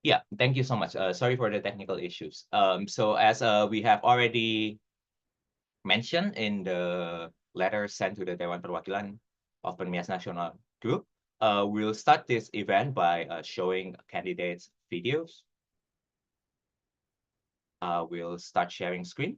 Yeah, thank you so much. Sorry for the technical issues. So as we have already mentioned in the letter sent to the Dewan Perwakilan of PERMIAS Nasional group, we'll start this event by showing candidates' videos. We'll start sharing screen.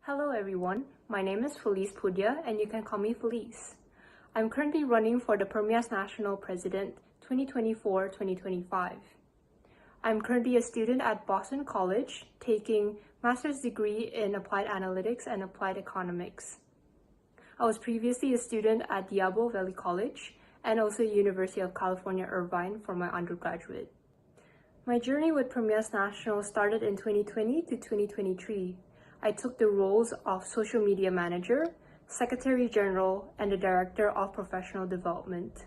Hello everyone, my name is Felice Pudia and you can call me Felice. I'm currently running for the PERMIAS National President 2024-2025. I'm currently a student at Boston College taking master's degree in Applied Analytics and Applied Economics. I was previously a student at Diablo Valley College and also University of California, Irvine for my undergraduate. My journey with PERMIAS National started in 2020 to 2023. I took the roles of Social Media Manager, Secretary General, and the Director of Professional Development.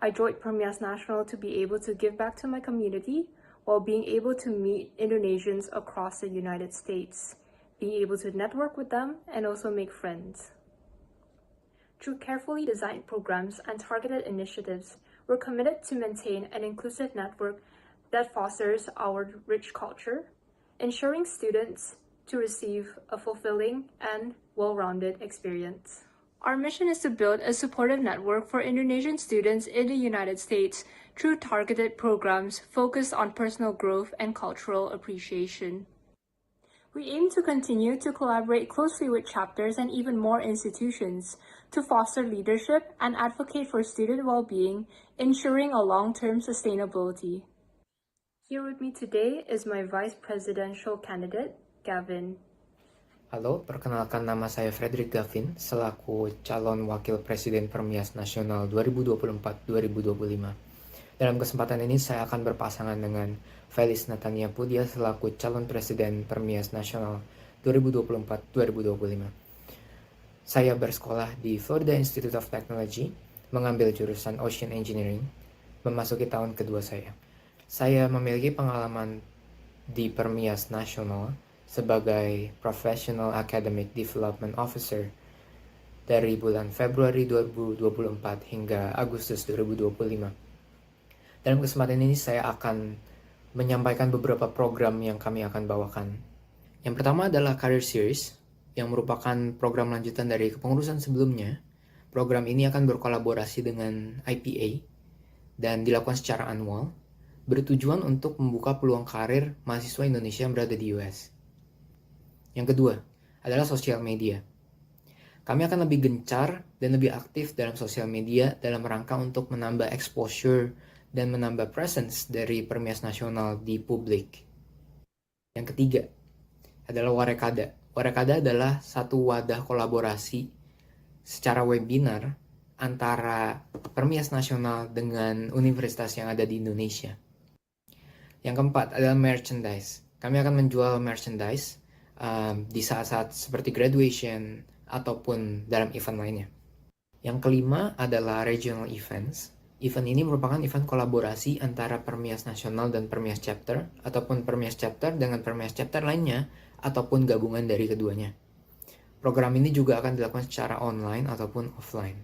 I joined PERMIAS National to be able to give back to my community while being able to meet Indonesians across the United States, being able to network with them and also make friends. Through carefully designed programs and targeted initiatives, we're committed to maintain an inclusive network that fosters our rich culture, ensuring students to receive a fulfilling and well-rounded experience. Our mission is to build a supportive network for Indonesian students in the United States through targeted programs focused on personal growth and cultural appreciation. We aim to continue to collaborate closely with chapters and even more institutions to foster leadership and advocate for student well-being, ensuring a long-term sustainability. Here with me today is my vice presidential candidate, Gavin. Halo, perkenalkan nama saya Frederick Gavin selaku calon wakil presiden PERMIAS Nasional 2024-2025. Dalam kesempatan ini saya akan berpasangan dengan Felice Tanya Pudia selaku calon presiden PERMIAS Nasional 2024-2025. Saya bersekolah di Florida Institute of Technology, mengambil jurusan Ocean Engineering, memasuki tahun kedua saya. Saya memiliki pengalaman di PERMIAS Nasional sebagai Professional Academic Development Officer dari bulan Februari 2024 hingga Agustus 2025. Dalam kesempatan ini saya akan menyampaikan beberapa program yang kami akan bawakan. Yang pertama adalah Career Series, yang merupakan program lanjutan dari kepengurusan sebelumnya. Program ini akan berkolaborasi dengan IPA dan dilakukan secara annual, bertujuan untuk membuka peluang karir mahasiswa Indonesia yang berada di US. Yang kedua adalah sosial media. Kami akan lebih gencar dan lebih aktif dalam sosial media dalam rangka untuk menambah exposure dan menambah presence dari PERMIAS Nasional di publik. Yang ketiga adalah Warekada. Warekada adalah satu wadah kolaborasi secara webinar antara PERMIAS Nasional dengan universitas yang ada di Indonesia. Yang keempat adalah merchandise. Kami akan menjual merchandise di saat-saat seperti graduation ataupun dalam event lainnya. Yang kelima adalah regional events. Event ini merupakan event kolaborasi antara PERMIAS Nasional dan PERMIAS Chapter, ataupun PERMIAS Chapter dengan PERMIAS Chapter lainnya, ataupun gabungan dari keduanya. Program ini juga akan dilakukan secara online ataupun offline.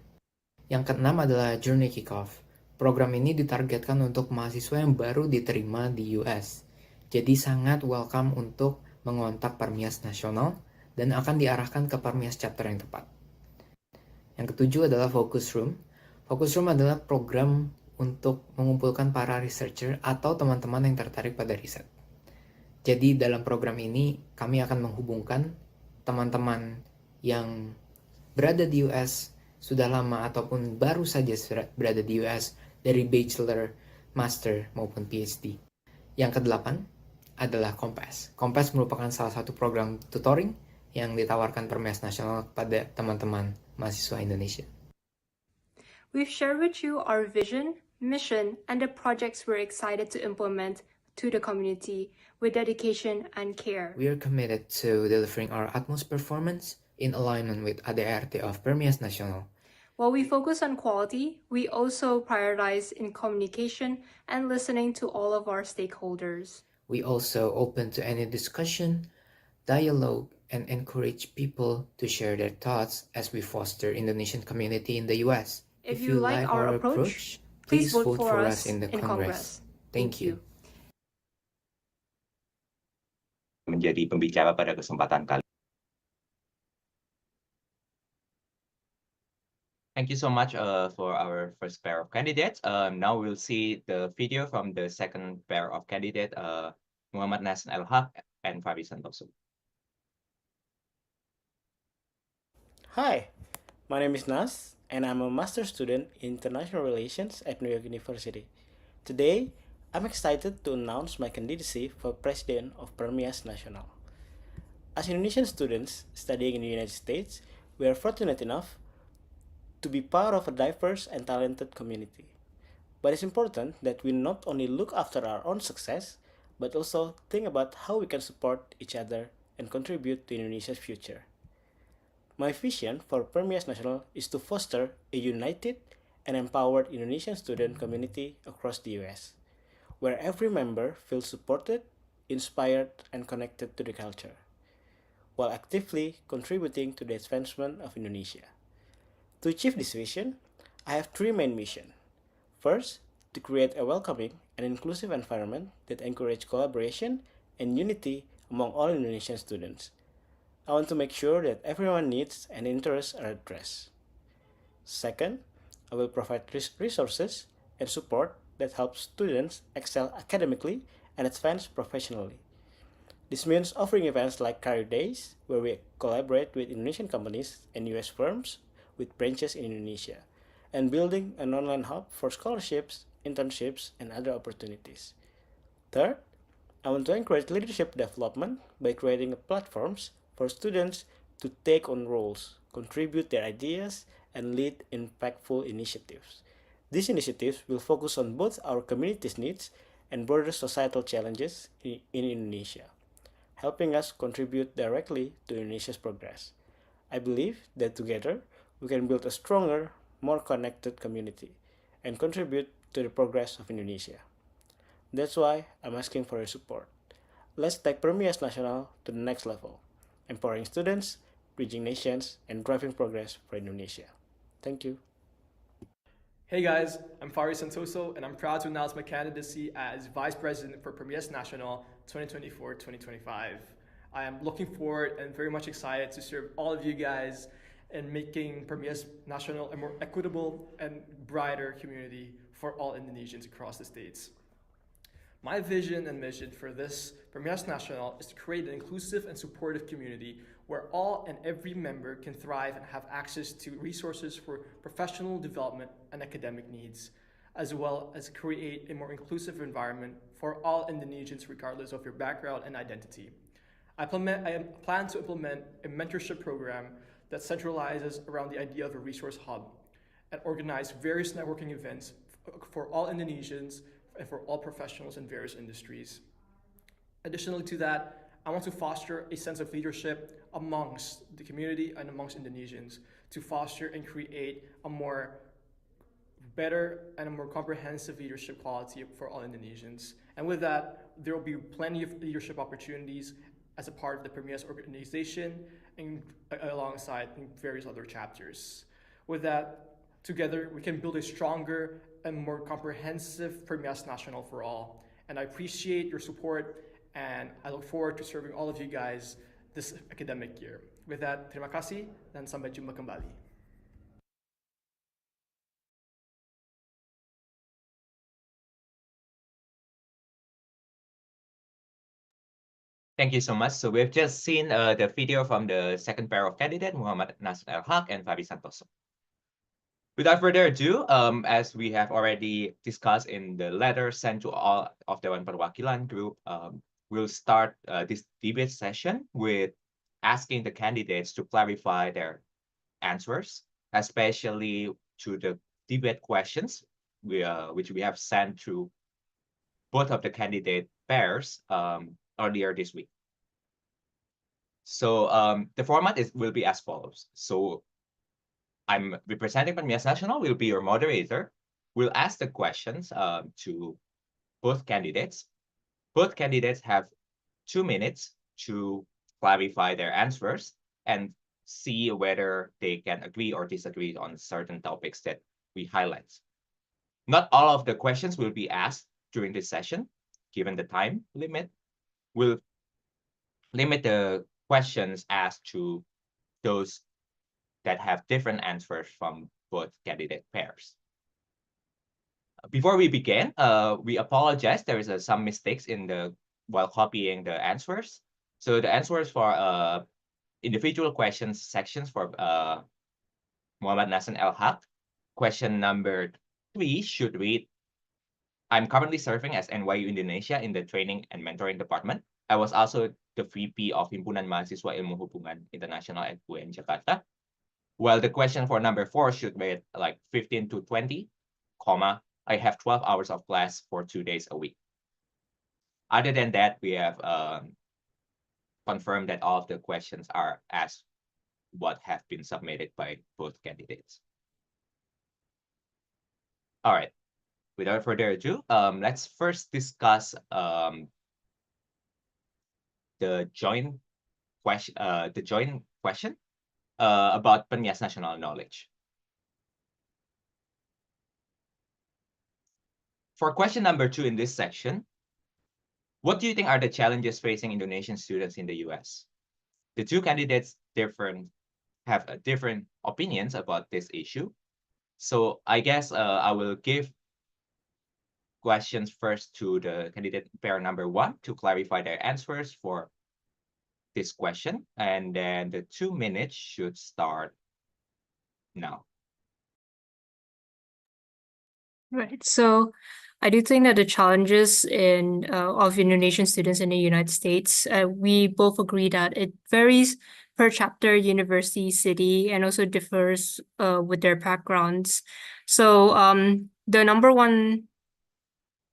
Yang keenam adalah Journey Kickoff. Program ini ditargetkan untuk mahasiswa yang baru diterima di US. Jadi sangat welcome untuk mengontak PERMIAS Nasional dan akan diarahkan ke PERMIAS Chapter yang tepat. Yang ketujuh adalah Focus Room. Focus Room adalah program untuk mengumpulkan para researcher atau teman-teman yang tertarik pada riset. Jadi dalam program ini kami akan menghubungkan teman-teman yang berada di US sudah lama ataupun baru saja berada di US dari bachelor, master maupun PhD. Yang kedelapan adalah Kompas. Kompas merupakan salah satu program tutoring yang ditawarkan PERMIAS Nasional kepada teman-teman mahasiswa Indonesia. We've shared with you our vision, mission, and the projects we're excited to implement to the community with dedication and care. We are committed to delivering our utmost performance in alignment with ADRT of PERMIAS Nasional. While we focus on quality, we also prioritize in communication and listening to all of our stakeholders. We also open to any discussion, dialogue, and encourage people to share their thoughts as we foster Indonesian community in the US. If you like our approach, please vote for us in Congress. Thank you. Menjadi pembicara pada kesempatan kali. Thank you so much for our first pair of candidates. Now we'll see the video from the second pair of candidates, Muhammad Nasional and Faris Santoso. Hi, my name is Nas, and I'm a master's student in International Relations at New York University. Today, I'm excited to announce my candidacy for President of PERMIAS Nasional. As Indonesian students studying in the United States, we are fortunate enough to be part of a diverse and talented community. But it's important that we not only look after our own success, but also think about how we can support each other and contribute to Indonesia's future. My vision for PERMIAS Nasional is to foster a united and empowered Indonesian student community across the US, where every member feels supported, inspired, and connected to the culture, while actively contributing to the advancement of Indonesia. To achieve this vision, I have three main missions. First, to create a welcoming and inclusive environment that encourages collaboration and unity among all Indonesian students. I want to make sure that everyone's needs and interests are addressed. Second, I will provide resources and support that help students excel academically and advance professionally. This means offering events like Career Days, where we collaborate with Indonesian companies and US firms with branches in Indonesia, and building an online hub for scholarships, internships, and other opportunities. Third, I want to encourage leadership development by creating platforms for students to take on roles, contribute their ideas, and lead impactful initiatives. These initiatives will focus on both our community's needs and broader societal challenges in Indonesia, helping us contribute directly to Indonesia's progress. I believe that together, we can build a stronger, more connected community and contribute to the progress of Indonesia. That's why I'm asking for your support. Let's take PERMIAS Nasional to the next level, empowering students, bridging nations, and driving progress for Indonesia. Thank you. Hey guys, I'm Faris Santoso, and I'm proud to announce my candidacy as Vice President for PERMIAS Nasional 2024-2025. I am looking forward and very much excited to serve all of you guys in making PERMIAS Nasional a more equitable and brighter community for all Indonesians across the states. My vision and mission for this PERMIAS Nasional is to create an inclusive and supportive community where all and every member can thrive and have access to resources for professional development and academic needs, as well as create a more inclusive environment for all Indonesians regardless of your background and identity. I plan to implement a mentorship program that centralizes around the idea of a resource hub and organize various networking events for all Indonesians and for all professionals in various industries. Additionally to that, I want to foster a sense of leadership amongst the community and amongst Indonesians to foster and create a more better and a more comprehensive leadership quality for all Indonesians. And with that, there will be plenty of leadership opportunities as a part of the PERMIAS organization and alongside various other chapters. With that, together we can build a stronger and more comprehensive PERMIAS Nasional for all. And I appreciate your support, and I look forward to serving all of you guys this academic year. With that, terima kasih dan sampai jumpa kembali. Thank you so much. So we've just seen the video from the second pair of candidates, Muhammad Nasional and Faris Santoso. Without further ado, as we have already discussed in the letter sent to all of the Dewan Perwakilan group, we'll start this debate session with asking the candidates to clarify their answers, especially to the debate questions which we have sent to both of the candidate pairs earlier this week. So the format will be as follows. So I'm representing PERMIAS National, will be your moderator. We'll ask the questions to both candidates. Both candidates have 2 minutes to clarify their answers and see whether they can agree or disagree on certain topics that we highlight. Not all of the questions will be asked during this session. Given the time limit, we'll limit the questions asked to those that have different answers from both candidate pairs. Before we begin, we apologize. There is some mistakes while copying the answers. So the answers for individual questions sections for Muhammad Nasan El-Haq. Question number 3 should read, I'm currently serving as NYU Indonesia in the Training and Mentoring Department. I was also the VP of Himpunan Mahasiswa Ilmu Hubungan Internasional at UN Jakarta. While the question for number 4 should read like 15 to 20, comma, I have 12 hours of class for 2 days a week. Other than that, we have confirmed that all of the questions are as what have been submitted by both candidates. All right, without further ado, let's first discuss the joint question about PERMIAS National knowledge. For question number 2 in this section, what do you think are the challenges facing Indonesian students in the US? The two candidates have different opinions about this issue. So I guess I will give questions first to the candidate pair number 1 to clarify their answers for this question. And then the 2 minutes should start now. Right. So I do think that the challenges of Indonesian students in the United States, we both agree that it varies per chapter, university, city, and also differs with their backgrounds. So the number one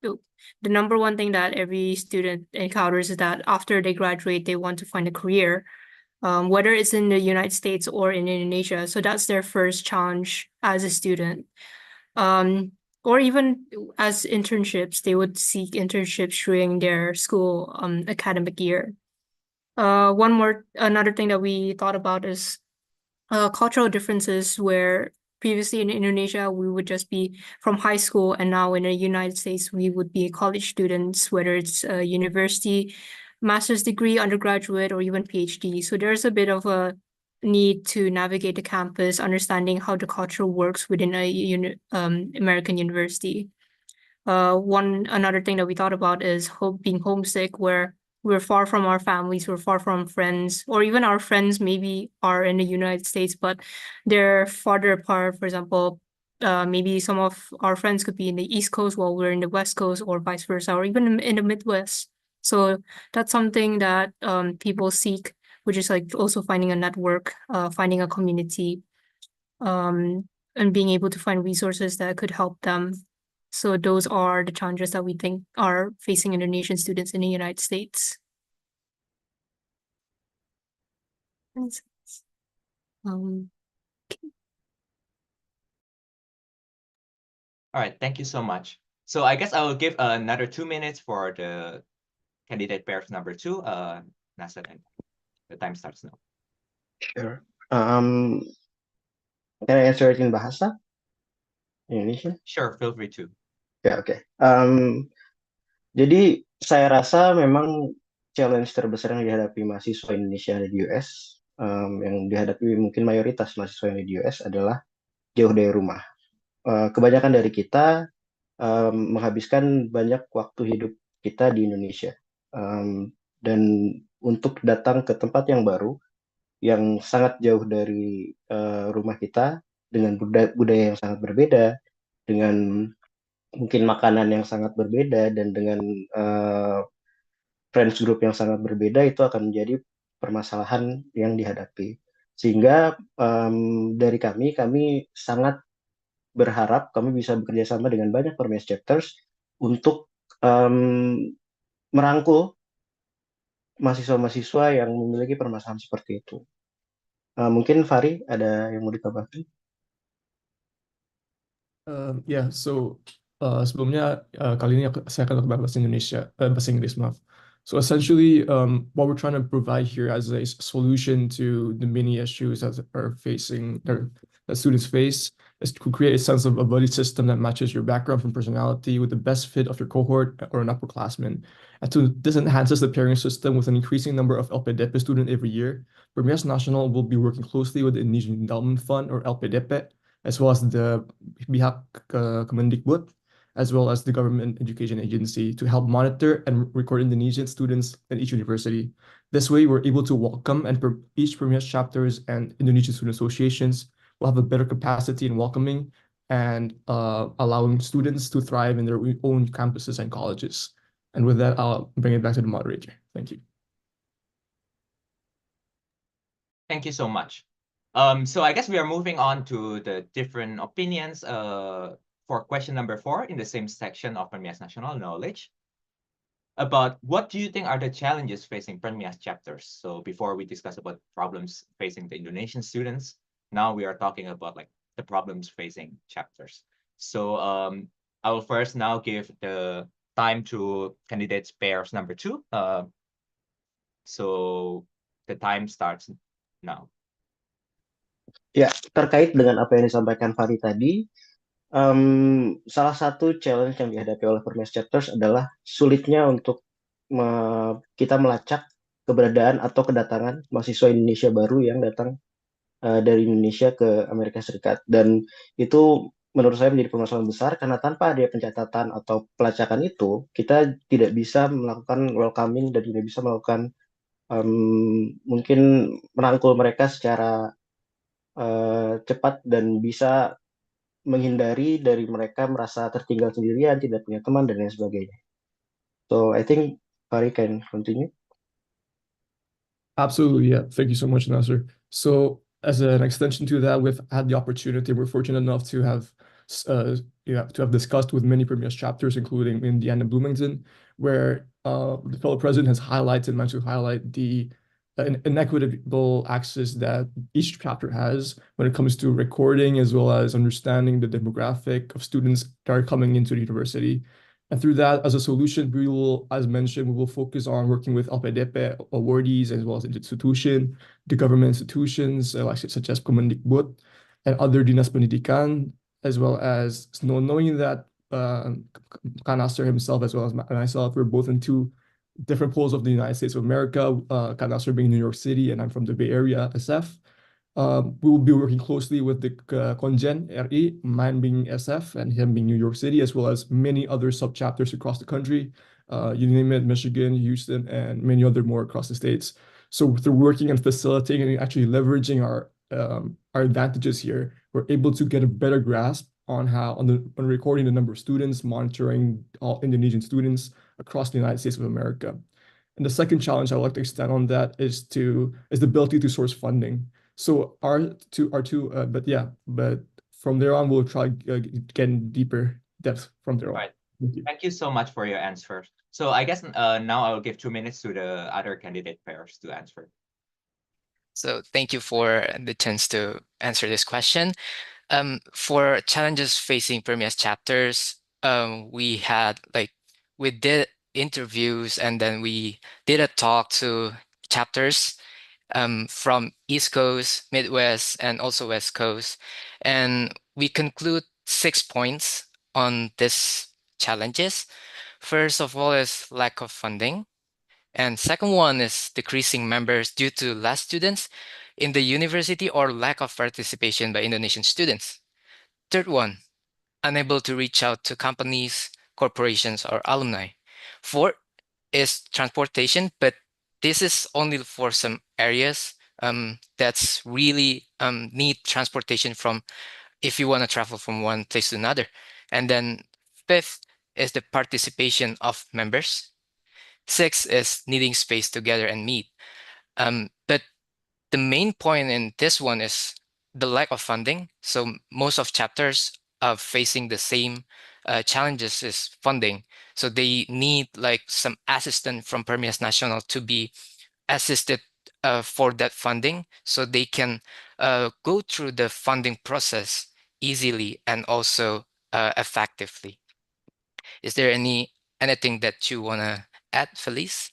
thing that every student encounters is that after they graduate, they want to find a career, whether it's in the United States or in Indonesia. So that's their first challenge as a student. Or even as internships, they would seek internships during their school academic year. Another thing that we thought about is cultural differences, where previously in Indonesia, we would just be from high school, and now in the United States, we would be college students, whether it's a university, master's degree, undergraduate, or even PhD. So there's a bit of a need to navigate the campus, understanding how the culture works within a American university. Another thing that we thought about is being homesick, where we're far from our families, we're far from friends, or even our friends maybe are in the United States, but they're farther apart. For example, maybe some of our friends could be in the East Coast while we're in the West Coast, or vice versa, or even in the Midwest. So that's something that people seek, which is like also finding a network, finding a community, and being able to find resources that could help them. So those are the challenges that we think are facing Indonesian students in the United States. All right, thank you so much. So I guess I will give another 2 minutes for the candidate pairs number 2, Nasan, and the time starts now. Sure. Can I answer it in bahasa Indonesia? Sure, feel free to. Oke. Jadi saya rasa memang challenge terbesar yang dihadapi mahasiswa Indonesia di US, yang dihadapi mungkin mayoritas mahasiswa yang di US adalah jauh dari rumah. Kebanyakan dari kita menghabiskan banyak waktu hidup kita di Indonesia, dan untuk datang ke tempat yang baru, yang sangat jauh dari rumah kita, dengan budaya yang sangat berbeda, dengan mungkin makanan yang sangat berbeda, dan dengan friends group yang sangat berbeda, itu akan menjadi permasalahan yang dihadapi. Sehingga dari kami sangat berharap kami bisa bekerja sama dengan banyak PERMIAS chapters untuk merangkul mahasiswa-mahasiswa yang memiliki permasalahan seperti itu. Mungkin Fari ada yang mau ditambahkan? Sebelumnya kali ini saya akan bahasa Indonesia, bahasa Inggris, maaf. So essentially, what we're trying to provide here as a solution to the many issues that are facing, or that students face, is to create a sense of a buddy system that matches your background and personality with the best fit of your cohort or an upperclassman. And so this enhances the pairing system with an increasing number of LPDP students every year. PERMIAS Nasional will be working closely with the Indonesian Endowment Fund, or LPDP, as well as the pihak Kemendikbud, as well as the government education agency, to help monitor and record Indonesian students at each university. This way, we're able to welcome, and each PERMIAS chapters and Indonesian student associations will have a better capacity in welcoming and allowing students to thrive in their own campuses and colleges. And with that, I'll bring it back to the moderator. Thank you. Thank you so much. So I guess we are moving on to the different opinions for question number 4 in the same section of PERMIAS National Knowledge, about what do you think are the challenges facing PERMIAS chapters. So before we discuss about problems facing the Indonesian students, now we are talking about like the problems facing chapters. So I will first now give the time to candidates pairs number 2. So the time starts now. Ya, terkait dengan apa yang disampaikan Fari tadi, salah satu challenge yang dihadapi oleh PERMIAS chapters adalah sulitnya untuk kita melacak keberadaan atau kedatangan mahasiswa Indonesia baru yang datang dari Indonesia ke Amerika Serikat. Dan itu menurut saya menjadi permasalahan besar, karena tanpa ada pencatatan atau pelacakan itu, kita tidak bisa melakukan welcoming dan tidak bisa melakukan mungkin merangkul mereka secara cepat dan bisa menghindari dari mereka merasa tertinggal sendirian, tidak punya teman, dan lain sebagainya. So I think Fari can continue. Absolutely, yeah. Thank you so much, Nasser. So as an extension to that, we've had the opportunity, we're fortunate enough to have discussed with many PERMIAS chapters, including Indiana, Bloomington, where the fellow president has highlighted, meant to highlight the inequitable access that each chapter has when it comes to recording, as well as understanding the demographic of students that are coming into the university. And through that, as a solution, we will, as mentioned, we will focus on working with LPDP awardees, as well as the government institutions, such as Kemendikbud and other Dinas Pendidikan, as well as knowing that Kanasser himself, as well as myself, we're both in 2 different poles of the United States of America, Kanasser being New York City, and I'm from the Bay Area, SF. We will be working closely with the Konjen RI, mine being SF and him being New York City, as well as many other sub-chapters across the country, you name it, Michigan, Houston, and many other more across the states. So through working and facilitating and actually leveraging our advantages here, we're able to get a better grasp on how, on recording the number of students, monitoring all Indonesian students across the United States of America. And the second challenge I'd like to extend on that is the ability to source funding. So but from there on, we'll try get deeper depth from there on. Right. Thank you. Thank you so much for your answer. So I guess now I will give 2 minutes to the other candidate pairs to answer. So thank you for the chance to answer this question. For challenges facing PERMIAS chapters, we did interviews, and then we did a talk to chapters from East Coast, Midwest, and also West Coast. And we conclude 6 points on these challenges. First of all is lack of funding. And second one is decreasing members due to less students in the university or lack of participation by Indonesian students. Third one, unable to reach out to companies, corporations, or alumni. Fourth is transportation, but this is only for some areas that's really need transportation from if you want to travel from one place to another. And then fifth is the participation of members. Sixth is needing space to gather and meet. But the main point in this one is the lack of funding. So most of chapters are facing the same challenges as funding. So they need like some assistance from PERMIAS National to be assisted for that funding, so they can go through the funding process easily and also effectively. Is there anything that you wanna add, Felice?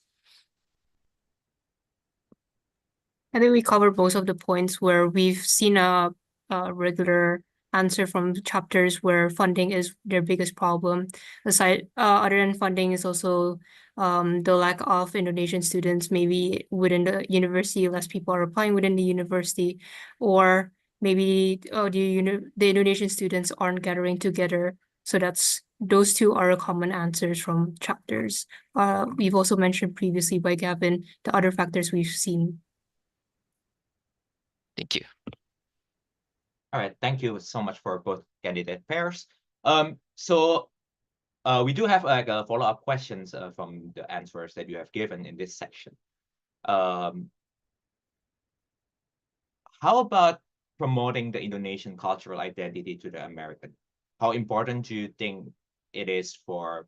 I think we covered most of the points where we've seen a regular answer from chapters where funding is their biggest problem. Aside, other than funding is also the lack of Indonesian students, maybe within the university, less people are applying within the university, or maybe the Indonesian students aren't gathering together. So those two are common answers from chapters. We've also mentioned previously by Gavin the other factors we've seen. Thank you. All right, thank you so much for both candidate pairs. So we do have like a follow-up questions from the answers that you have given in this section. How about promoting the Indonesian cultural identity to the American? How important do you think it is for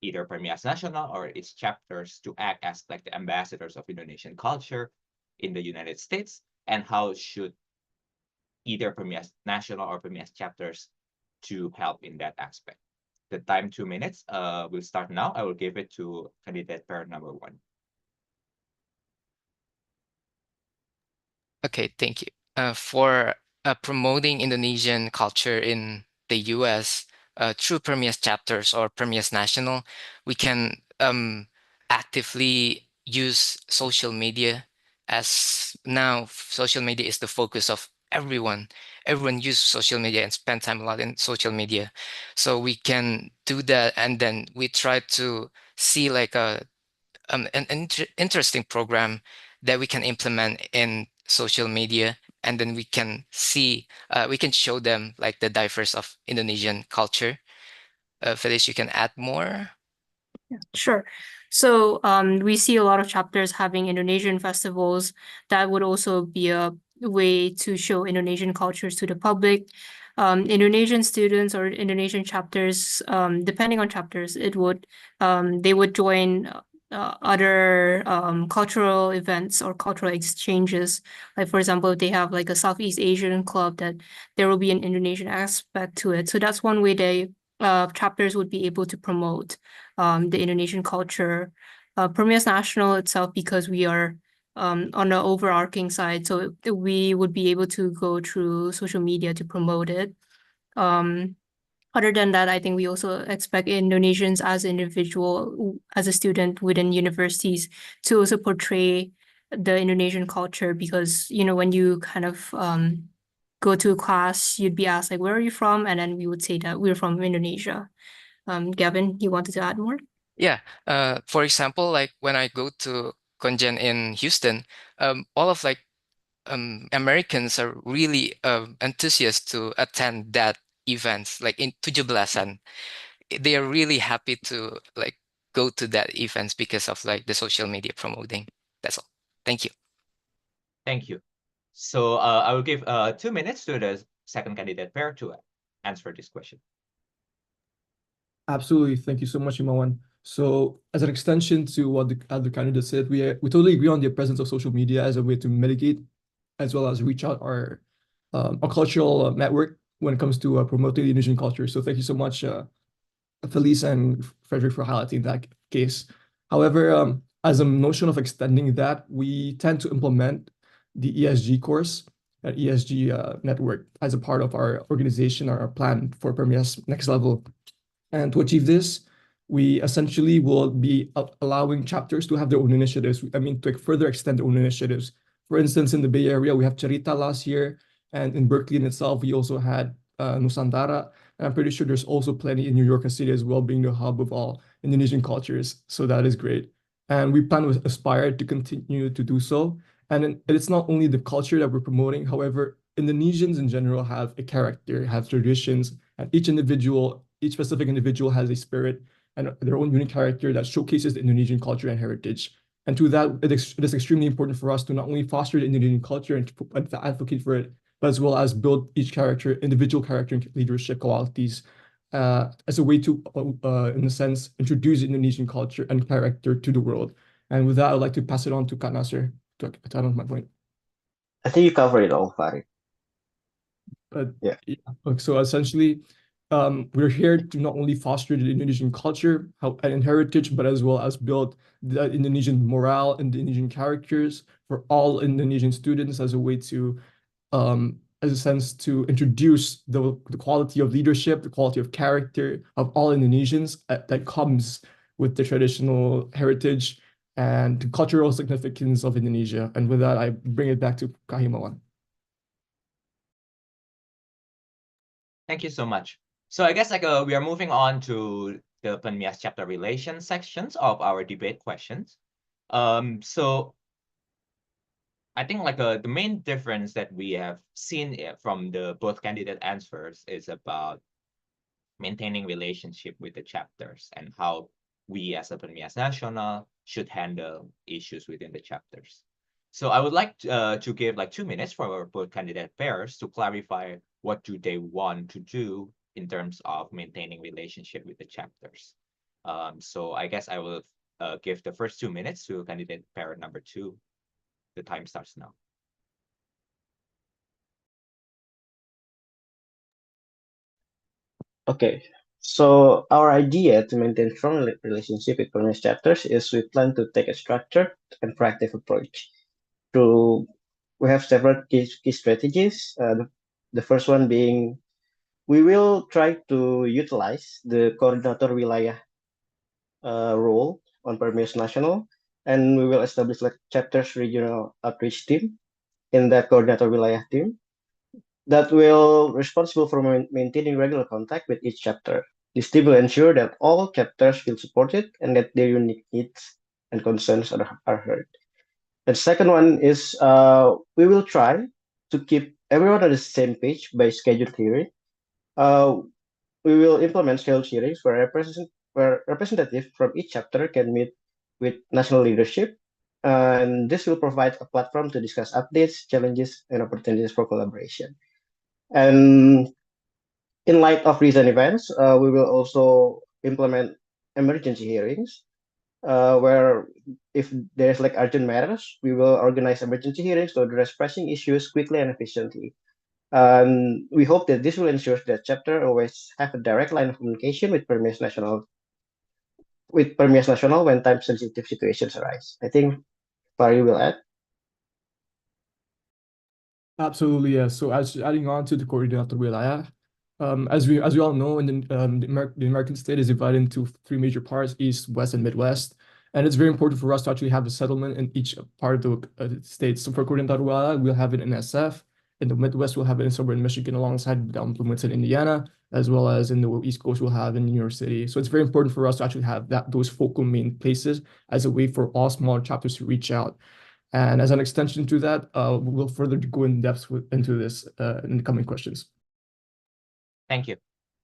either PERMIAS Nasional or its chapters to act as like the ambassadors of Indonesian culture in the United States? And how should either PERMIAS Nasional or PERMIAS chapters to help in that aspect? The time 2 minutes will start now. I will give it to candidate pair number 1. Okay, thank you. For promoting Indonesian culture in the US through PERMIAS chapters or PERMIAS National, we can actively use social media, as now social media is the focus of everyone. Everyone uses social media and spend time a lot in social media. So we can do that, and then we try to see like an interesting program that we can implement in social media, and then we can see we can show them like the diverse of Indonesian culture. Felice, you can add more. Sure. So we see a lot of chapters having Indonesian festivals. That would also be a way to show Indonesian cultures to the public. Indonesian students or Indonesian chapters, depending on chapters, they would join other cultural events or cultural exchanges. Like for example, if they have like a Southeast Asian club, that there will be an Indonesian aspect to it. So that's one way chapters would be able to promote the Indonesian culture. PERMIAS National itself, because we are on the overarching side, so we would be able to go through social media to promote it. Other than that, I think we also expect Indonesians as an individual, as a student within universities, to also portray the Indonesian culture, because when you kind of go to a class, you'd be asked like, where are you from? And then we would say that we're from Indonesia. Gavin, you wanted to add more? Yeah. For example, like when I go to Konjen in Houston, all of like Americans are really enthusiastic to attend that events, like in 17-an. They are really happy to like go to that events because of like the social media promoting. That's all. Thank you. Thank you. So I will give 2 minutes to the second candidate pair to answer this question. Absolutely. Thank you so much, Imawan. So as an extension to what the other candidate said, we totally agree on the presence of social media as a way to mitigate as well as reach out our cultural network when it comes to promoting the Indonesian culture. So thank you so much, Felice and Frederick, for highlighting that case. However, as a notion of extending that, we tend to implement the ESG course, ESG network, as a part of our organization or our plan for PERMIAS Next Level. And to achieve this, we essentially will be allowing chapters to have their own initiatives. I mean, to further extend their own initiatives. For instance, in the Bay Area, we have Cerita last year, and in Berkeley in itself, we also had Nusantara. And I'm pretty sure there's also plenty in New York City as well, being the hub of all Indonesian cultures. So that is great. And we plan to aspire to continue to do so. And it's not only the culture that we're promoting. However, Indonesians in general have a character, have traditions, and each specific individual has a spirit and their own unique character that showcases the Indonesian culture and heritage. And to that, it is extremely important for us to not only foster the Indonesian culture and advocate for it, but as well as build each individual character and leadership qualities as a way to, in a sense, introduce Indonesian culture and character to the world. And with that, I'd like to pass it on to Kak Nasser to add on my point. I think you covered it all, Farid. Yeah. So essentially, we're here to not only foster the Indonesian culture and heritage, but as well as build the Indonesian morale and the Indonesian characters for all Indonesian students as a way to, as a sense to introduce the quality of leadership, the quality of character of all Indonesians that comes with the traditional heritage and the cultural significance of Indonesia. And with that, I bring it back to Kahimawan. Thank you so much. So I guess we are moving on to the PERMIAS chapter relations sections of our debate questions. So I think the main difference that we have seen from the both candidate answers is about maintaining relationship with the chapters and how we as a PERMIAS Nasional should handle issues within the chapters. So I would like to give 2 minutes for both candidate pairs to clarify what do they want to do in terms of maintaining relationship with the chapters. So I guess I will give the first 2 minutes to candidate pair number 2. The time starts now. Okay, so our idea to maintain strong relationship with PERMIAS chapters is we plan to take a structured and proactive approach. We have several key strategies. The first one being we will try to utilize the coordinator wilayah role on PERMIAS National, and we will establish chapters regional outreach team in that coordinator wilayah team that will responsible for maintaining regular contact with each chapter. This team will ensure that all chapters feel supported and that their unique needs and concerns are heard. The second one is we will try to keep everyone on the same page by scheduled hearing. We will implement scheduled hearings where representatives from each chapter can meet with national leadership, and this will provide a platform to discuss updates, challenges, and opportunities for collaboration. And in light of recent events, we will also implement emergency hearings, where if there's urgent matters, we will organize emergency hearings to address pressing issues quickly and efficiently. We hope that this will ensure that chapter always have a direct line of communication with PERMIAS Nasional when time-sensitive situations arise. I think Fari will add. Absolutely, yeah. So as adding on to the coordinator wilayah, as we all know, the American state is divided into 3 major parts: East, West, and Midwest. And it's very important for us to actually have a settlement in each part of the state. So for coordinator wilayah, we'll have it in SF. In the Midwest, we'll have it in somewhere in Michigan alongside the implements in Indiana, as well as in the East Coast, we'll have in New York City. So it's very important for us to actually have those focal main places as a way for all smaller chapters to reach out. And as an extension to that, we'll further go in depth into this in the coming questions. Thank you.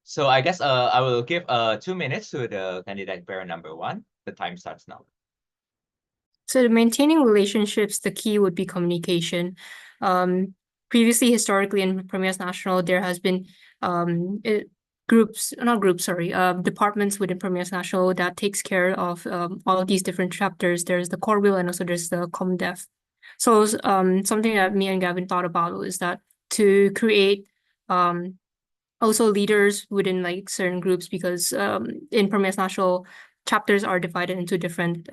So I guess I will give 2 minutes to the candidate pair number 1. The time starts now. So to maintaining relationships, the key would be communication. Previously, historically in PERMIAS National, there has been departments within PERMIAS National that takes care of all of these different chapters. There's the core wheel and also there's the ComDev. So something that me and Gavin thought about is that to create also leaders within certain groups, because in PERMIAS National, chapters are divided into different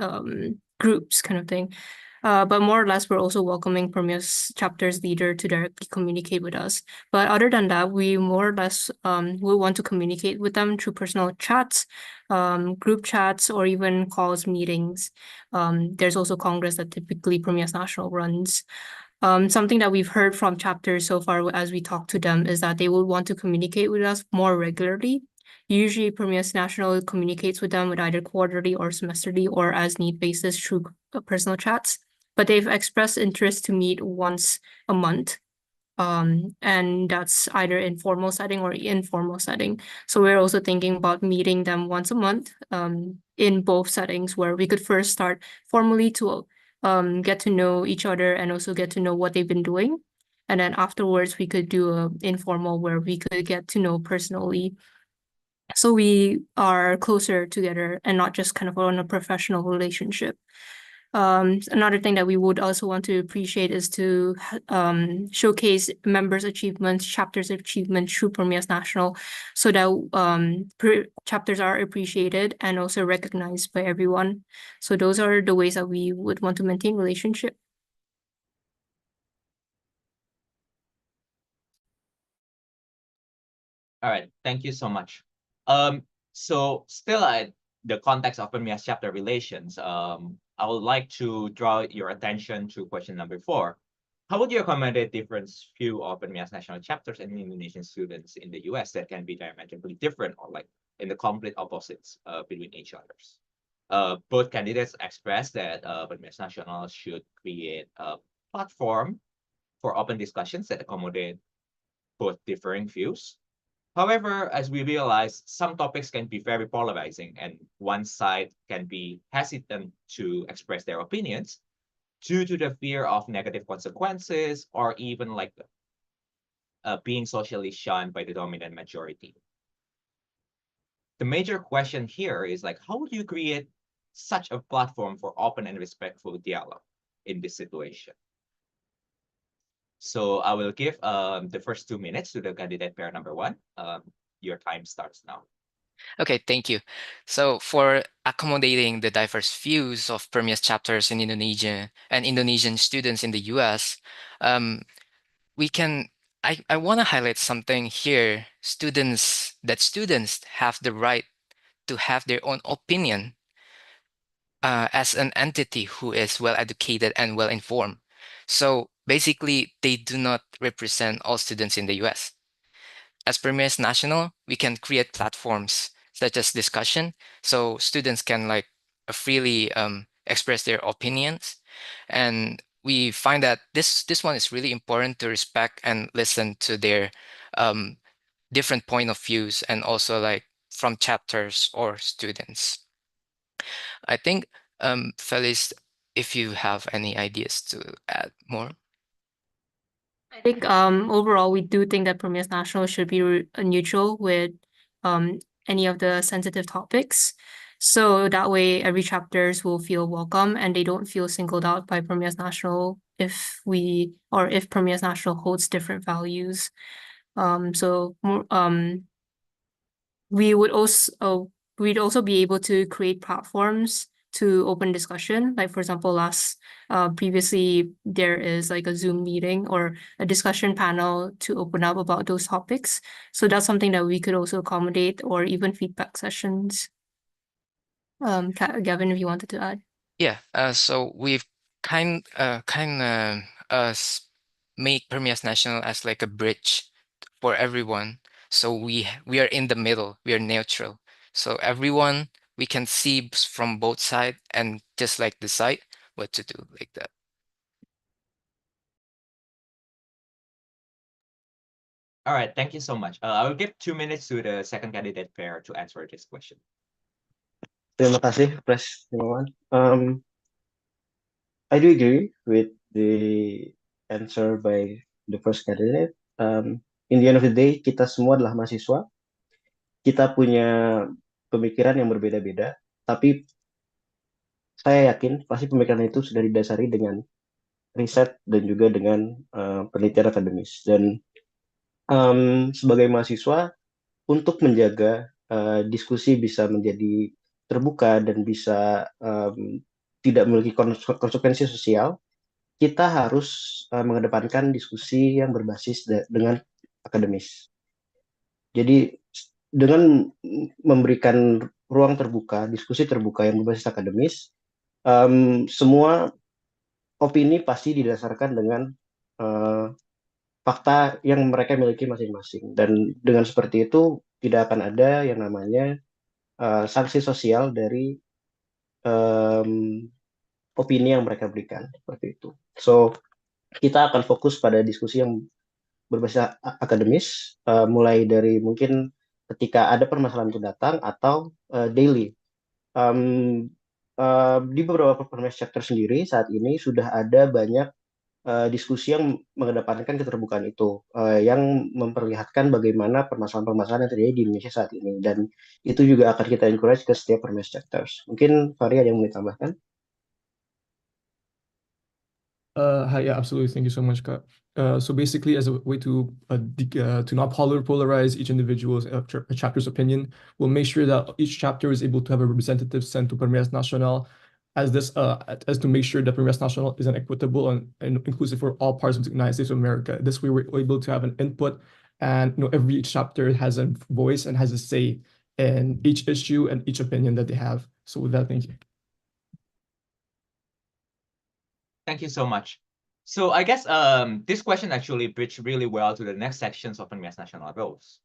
groups kind of thing. But more or less, we're also welcoming PERMIAS chapters leader to directly communicate with us. But other than that, we more or less will want to communicate with them through personal chats, group chats, or even calls, meetings. There's also Congress that typically PERMIAS National runs. Something that we've heard from chapters so far as we talk to them is that they will want to communicate with us more regularly. Usually, PERMIAS National communicates with them with either quarterly or semesterly or as need basis through personal chats. But they've expressed interest to meet once a month. And that's either in formal setting or informal setting. So we're also thinking about meeting them once a month in both settings, where we could first start formally to get to know each other and also get to know what they've been doing. And then afterwards, we could do an informal where we could get to know personally. So we are closer together and not just kind of on a professional relationship. Another thing that we would also want to appreciate is to showcase members' achievements, chapters' achievements through PERMIAS National, so that chapters are appreciated and also recognized by everyone. So those are the ways that we would want to maintain relationship. All right, thank you so much. So still at the context of PERMIAS chapter relations, I would like to draw your attention to question number 4. How would you accommodate different view of PERMIAS national chapters and Indonesian students in the US that can be diametrically different or like in the complete opposites between each others? Both candidates expressed that PERMIAS Nasional should create a platform for open discussions that accommodate both differing views. However, as we realize, some topics can be very polarizing and one side can be hesitant to express their opinions due to the fear of negative consequences or even like being socially shunned by the dominant majority. The major question here is like, how would you create such a platform for open and respectful dialogue in this situation? So I will give the first 2 minutes to the candidate pair number 1. Your time starts now. Okay, thank you. So for accommodating the diverse views of PERMIAS chapters in Indonesia and Indonesian students in the US, I want to highlight something here. Students have the right to have their own opinion as an entity who is well educated and well informed. So basically, they do not represent all students in the US. As PERMIAS National, we can create platforms such as discussion, so students can like freely express their opinions. And we find that this one is really important to respect and listen to their different point of views and also like from chapters or students. I think, Felice, if you have any ideas to add more. I think overall, we do think that PERMIAS National should be neutral with any of the sensitive topics. So that way, every chapters will feel welcome and they don't feel singled out by PERMIAS National if PERMIAS National holds different values. We'd also be able to create platforms to open discussion. Like for example, previously there is like a Zoom meeting or a discussion panel to open up about those topics. So that's something that we could also accommodate, or even feedback sessions. Gavin, if you wanted to add. Yeah, so we've kind of make PERMIAS National as like a bridge for everyone. So we are in the middle, we are neutral. So everyone, we can see from both sides and just like decide what to do like that. All right, thank you so much. I will give 2 minutes to the second candidate pair to answer this question. Terima kasih, Pres Timawan. I do agree with the answer by the first candidate. In the end of the day, kita semua adalah mahasiswa. Kita punya pemikiran yang berbeda-beda, tapi saya yakin pasti pemikiran itu sudah didasari dengan riset dan juga dengan penelitian akademis. Dan sebagai mahasiswa, untuk menjaga diskusi bisa menjadi terbuka dan bisa tidak memiliki konsekuensi sosial, kita harus mengedepankan diskusi yang berbasis dengan akademis. Jadi dengan memberikan ruang terbuka, diskusi terbuka yang berbasis akademis, semua opini pasti didasarkan dengan fakta yang mereka miliki masing-masing. Dan dengan seperti itu tidak akan ada yang namanya sanksi sosial dari opini yang mereka berikan, seperti itu. So kita akan fokus pada diskusi yang berbasis akademis, mulai dari mungkin ketika ada permasalahan itu datang atau daily. Di beberapa PERMIAS chapter sendiri saat ini sudah ada banyak diskusi yang mengedepankan keterbukaan itu, yang memperlihatkan bagaimana permasalahan-permasalahan yang terjadi di Indonesia saat ini, dan itu juga akan kita encourage ke setiap PERMIAS chapters. Mungkin Fahri ada yang mau ditambahkan? Hi, yeah, absolutely. Thank you so much, Kak. So basically, as a way to not polarize each individual's chapter's opinion, we'll make sure that each chapter is able to have a representative sent to PERMIAS Nasional, as to make sure that PERMIAS Nasional is an equitable and inclusive for all parts of the United States of America. This way, we're able to have an input, and every chapter has a voice and has a say in each issue and each opinion that they have. So with that, thank you. Thank you so much. So I guess this question actually bridged really well to the next sections of PERMIAS Nasional goals.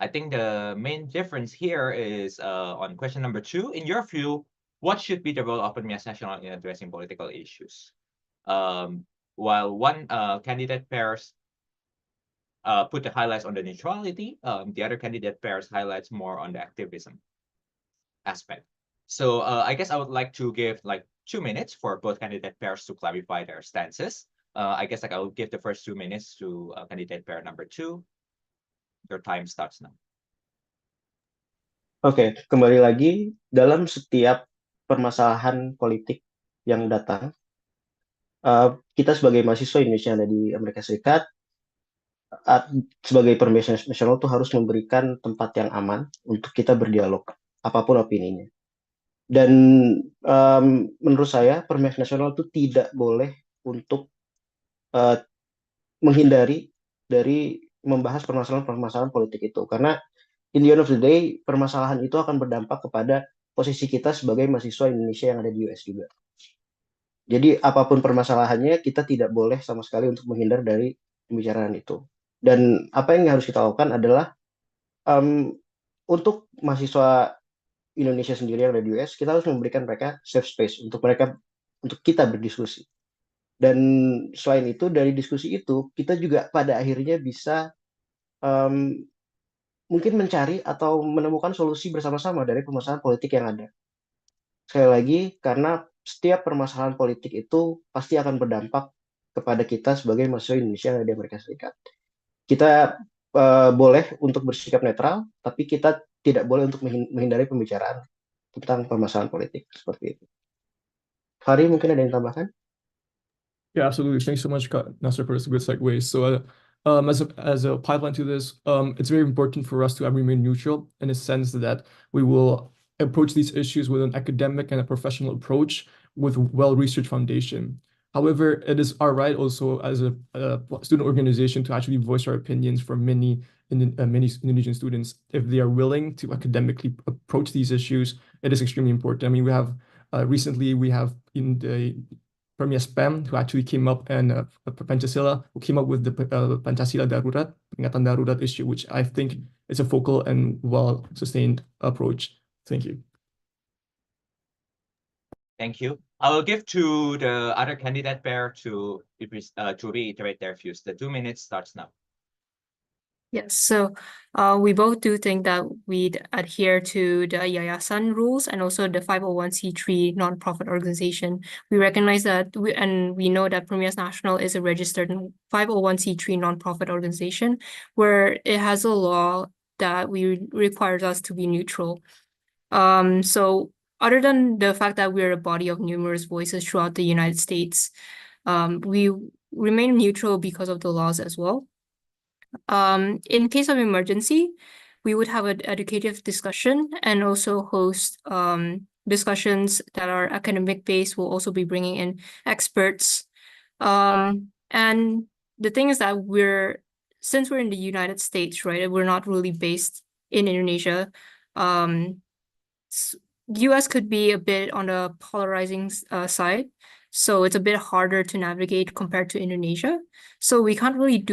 I think the main difference here is on question number 2. In your view, what should be the role of PERMIAS Nasional in addressing political issues? While one candidate pairs put the highlights on the neutrality, the other candidate pairs highlights more on the activism aspect. So I guess I would like to give like 2 minutes for both candidate pairs to clarify their stances. I guess like I will give the first 2 minutes to candidate pair number 2. Your time starts now. Oke, kembali lagi dalam setiap permasalahan politik yang datang, kita sebagai mahasiswa Indonesia yang ada di Amerika Serikat, sebagai PERMIAS Nasional tuh harus memberikan tempat yang aman untuk kita berdialog, apapun opininya. Dan menurut saya PERMIAS Nasional itu tidak boleh untuk menghindari dari membahas permasalahan-permasalahan politik itu, karena in the end of the day permasalahan itu akan berdampak kepada posisi kita sebagai mahasiswa Indonesia yang ada di US juga. Jadi apapun permasalahannya kita tidak boleh sama sekali untuk menghindar dari pembicaraan itu. Dan apa yang harus kita lakukan adalah untuk mahasiswa Indonesia sendiri yang ada di US, kita harus memberikan mereka safe space untuk kita berdiskusi. Dan selain itu, dari diskusi itu kita juga pada akhirnya bisa mungkin mencari atau menemukan solusi bersama-sama dari permasalahan politik yang ada. Sekali lagi, karena setiap permasalahan politik itu pasti akan berdampak kepada kita sebagai mahasiswa Indonesia yang ada di Amerika Serikat. Kita boleh untuk bersikap netral, tapi kita tidak boleh untuk menghindari pembicaraan tentang permasalahan politik seperti itu. Fahri, mungkin ada yang tambahkan? Yeah, absolutely. Thanks so much, Nasser, for this good segue. So, as a pipeline to this, it's very important for us to remain neutral in a sense that we will approach these issues with an academic and a professional approach with well-researched foundation. However, it is our right also as a student organization to actually voice our opinions for many Indonesian students. If they are willing to academically approach these issues, it is extremely important. I mean, we have recently in the PERMIAS PEM, who actually came up, and Pancasila, who came up with the Pancasila Darurat, Peringatan Darurat issue, which I think is a focal and well-sustained approach. Thank you. Thank you. I will give to the other candidate pair to reiterate their views. The 2 minutes starts now. Yes, so we both do think that we'd adhere to the Yayasan rules and also the 501c3 nonprofit organization. We recognize that we know that PERMIAS Nasional is a registered 501c3 nonprofit organization where it has a law that requires us to be neutral. So other than the fact that we're a body of numerous voices throughout the United States, we remain neutral because of the laws as well. In case of emergency, we would have an educative discussion and also host discussions that are academic based. We'll also be bringing in experts. And the thing is that since we're in the United States, right, we're not really based in Indonesia. US could be a bit on the polarizing side. So it's a bit harder to navigate compared to Indonesia. So we can't really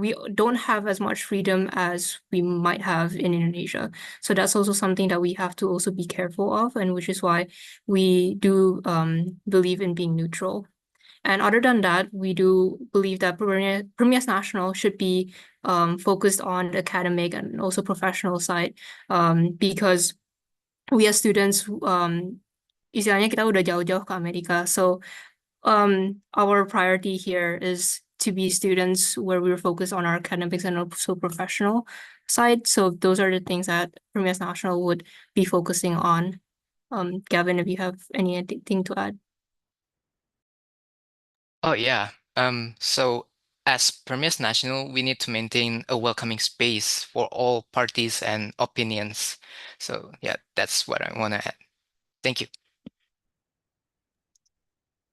we don't have as much freedom as we might have in Indonesia. So that's also something that we have to also be careful of, and which is why we do believe in being neutral. And other than that, we do believe that PERMIAS Nasional should be focused on the academic and also professional side, because we as students, istilahnya kita udah jauh-jauh ke Amerika. So our priority here is to be students where we're focused on our academics and also professional side. So those are the things that PERMIAS Nasional would be focusing on. Gavin, if you have anything to add. Oh yeah. So as PERMIAS National, we need to maintain a welcoming space for all parties and opinions. So yeah, that's what I want to add. Thank you.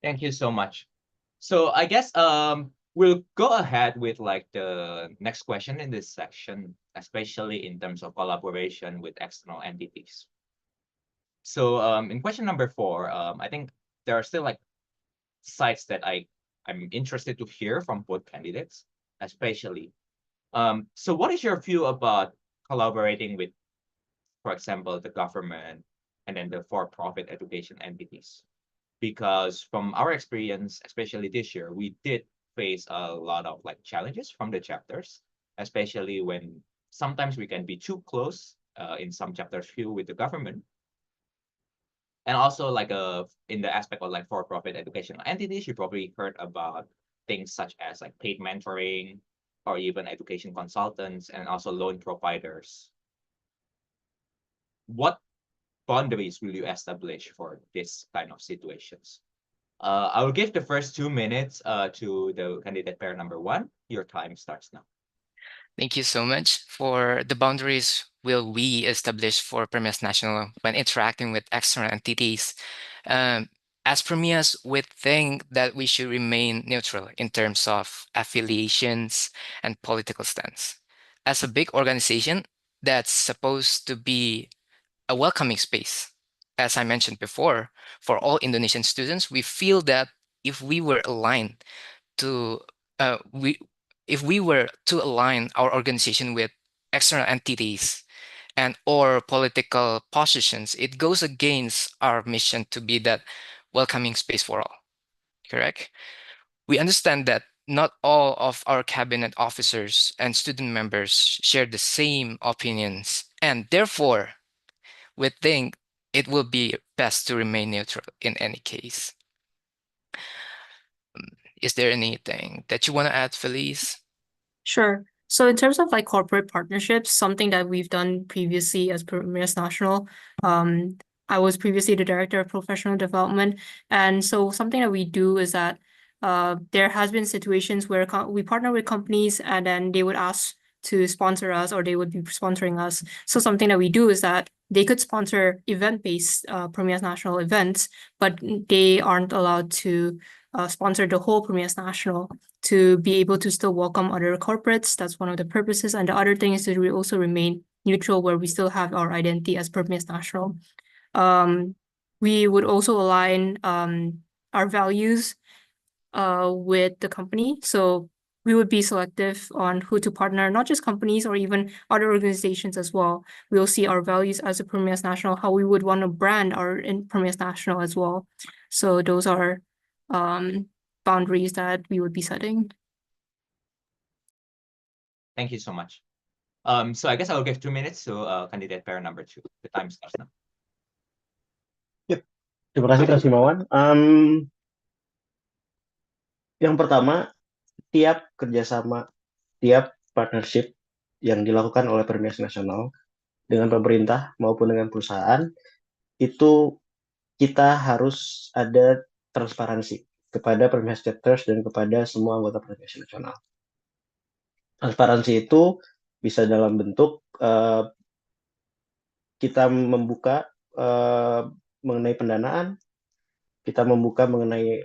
Thank you so much. So I guess we'll go ahead with like the next question in this section, especially in terms of collaboration with external entities. So in question number 4, I think there are still like sides that I'm interested to hear from both candidates, especially. So what is your view about collaborating with, for example, the government and then the for-profit education entities? Because from our experience, especially this year, we did face a lot of like challenges from the chapters, especially when sometimes we can be too close in some chapters view with the government. And also like in the aspect of like for-profit educational entities, you probably heard about things such as like paid mentoring or even education consultants and also loan providers. What boundaries will you establish for this kind of situations? I will give the first 2 minutes to the candidate pair number 1. Your time starts now. Thank you so much. For the boundaries will we establish for PERMIAS National when interacting with external entities? Um, as PERMIAS, we think that we should remain neutral in terms of affiliations and political stance. As a big organization that's supposed to be a welcoming space, as I mentioned before, for all Indonesian students, we feel that if we were aligned to we if we were to align our organization with external entities and or political positions, it goes against our mission to be that welcoming space for all. Correct? We understand that not all of our cabinet officers and student members share the same opinions, and therefore we think it will be best to remain neutral in any case. Is there anything that you want to add, Felice? Sure. So in terms of like corporate partnerships, something that we've done previously as PERMIAS National, I was previously the director of professional development, and so something that we do is that there has been situations where we partner with companies and then they would ask to sponsor us or they would be sponsoring us. So something that we do is that they could sponsor event-based PERMIAS National events, but they aren't allowed to sponsor the whole PERMIAS National to be able to still welcome other corporates. That's one of the purposes. And the other thing is to also remain neutral where we still have our identity as PERMIAS National. We would also align our values with the company. So we would be selective on who to partner, not just companies or even other organizations as well. We'll see our values as a PERMIAS National, how we would want to brand our PERMIAS National as well. So those are boundaries that we would be setting. Thank you so much. So I guess I will give 2 minutes to candidate pair number 2. The time starts now. Terima kasih Kak Simawan. Yang pertama, tiap kerjasama, tiap partnership yang dilakukan oleh PERMIAS Nasional dengan pemerintah maupun dengan perusahaan, itu kita harus ada transparansi kepada PERMIAS chapters dan kepada semua anggota PERMIAS Nasional. Transparansi itu bisa dalam bentuk kita membuka mengenai pendanaan, kita membuka mengenai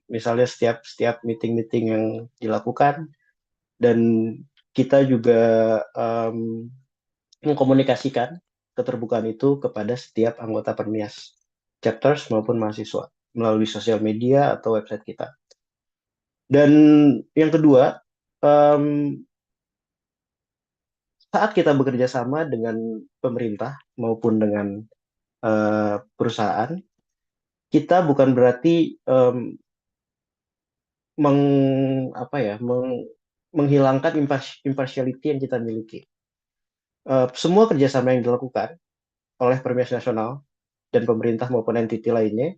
misalnya setiap meeting-meeting yang dilakukan, dan kita juga mengkomunikasikan keterbukaan itu kepada setiap anggota PERMIAS chapters maupun mahasiswa melalui sosial media atau website kita. Dan yang kedua, saat kita bekerja sama dengan pemerintah maupun dengan perusahaan, kita bukan berarti menghilangkan impartiality yang kita miliki. Semua kerjasama yang dilakukan oleh PERMIAS Nasional dan pemerintah maupun entiti lainnya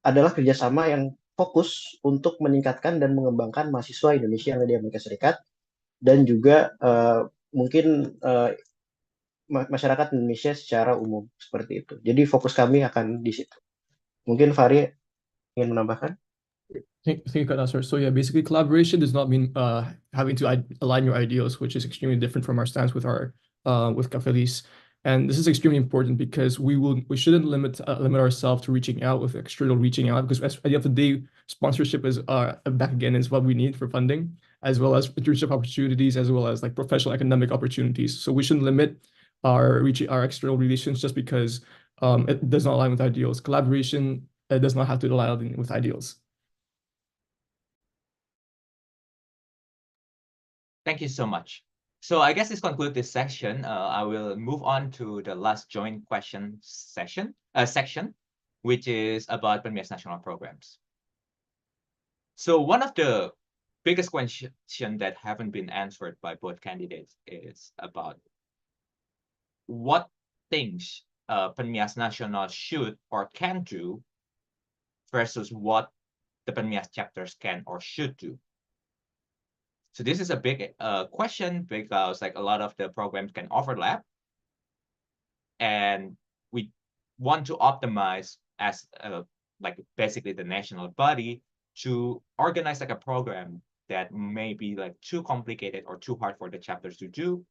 adalah kerjasama yang fokus untuk meningkatkan dan mengembangkan mahasiswa Indonesia yang ada di Amerika Serikat dan juga mungkin masyarakat Indonesia secara umum seperti itu. Jadi fokus kami akan di situ. Mungkin Fahri ingin menambahkan? Thank you, Kanasar. So yeah, basically collaboration does not mean having to align your ideals, which is extremely different from our stance with our with Cafelis. And this is extremely important because we shouldn't limit ourselves to reaching out with external reaching out, because at the end of the day, sponsorship is back again is what we need for funding, as well as internship opportunities, as well as like professional academic opportunities. So we shouldn't limit our external relations just because it does not align with ideals. Collaboration does not have to align with ideals. Thank you so much. So I guess this concludes this section. I will move on to the last joint question section, which is about PERMIAS National programs. So one of the biggest question that haven't been answered by both candidates is about what things PERMIAS Nasional should or can do versus what the PERMIAS chapters can or should do. So this is a big question because like a lot of the programs can overlap, and we want to optimize as like basically the national body to organize like a program that may be like too complicated or too hard for the chapters to do,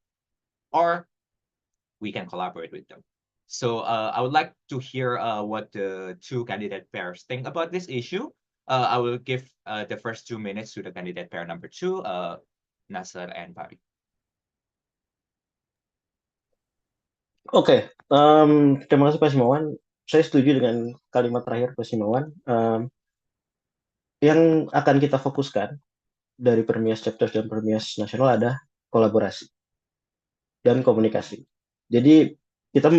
or we can collaborate with them. So I would like to hear what the two candidate pairs think about this issue. I will give the first 2 minutes to the candidate pair number 2, Nasser and Pari. Oke, terima kasih Pak Simawan. Saya setuju dengan kalimat terakhir Pak Simawan. Yang akan kita fokuskan dari PERMIAS Chapters dan PERMIAS Nasional ada kolaborasi dan komunikasi. Jadi kita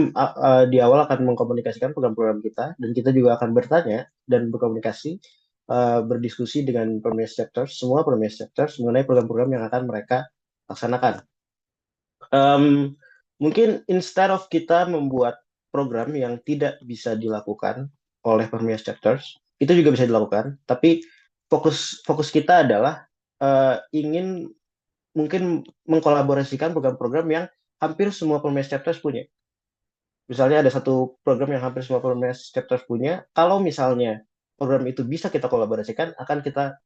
di awal akan mengkomunikasikan program-program kita, dan kita juga akan bertanya dan berkomunikasi, berdiskusi dengan PERMIAS Chapters, semua PERMIAS Chapters mengenai program-program yang akan mereka laksanakan. Mungkin instead of kita membuat program yang tidak bisa dilakukan oleh PERMIAS Chapters, itu juga bisa dilakukan, tapi fokus kita adalah ingin mungkin mengkolaborasikan program-program yang hampir semua PERMIAS Chapters punya. Misalnya ada satu program yang hampir semua PERMIAS Chapters punya, kalau misalnya program itu bisa kita kolaborasikan, akan kita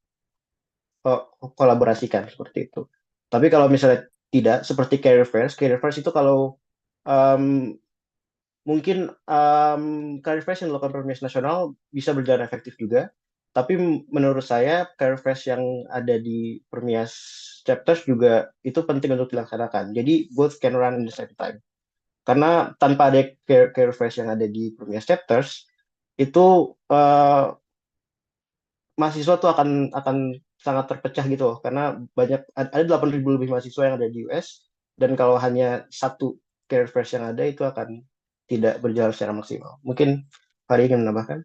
kolaborasikan seperti itu. Tapi kalau misalnya tidak, seperti career fairs itu kalau mungkin career fairs yang dilakukan PERMIAS Nasional bisa berjalan efektif juga, tapi menurut saya career fairs yang ada di PERMIAS Chapters juga itu penting untuk dilaksanakan. Jadi both can run in the same time. Karena tanpa ada career fairs yang ada di PERMIAS Chapters, itu mahasiswa tuh akan sangat terpecah gitu loh, karena ada 8.000 lebih mahasiswa yang ada di US, dan kalau hanya satu career fairs yang ada itu akan tidak berjalan secara maksimal. Mungkin Hari ingin menambahkan?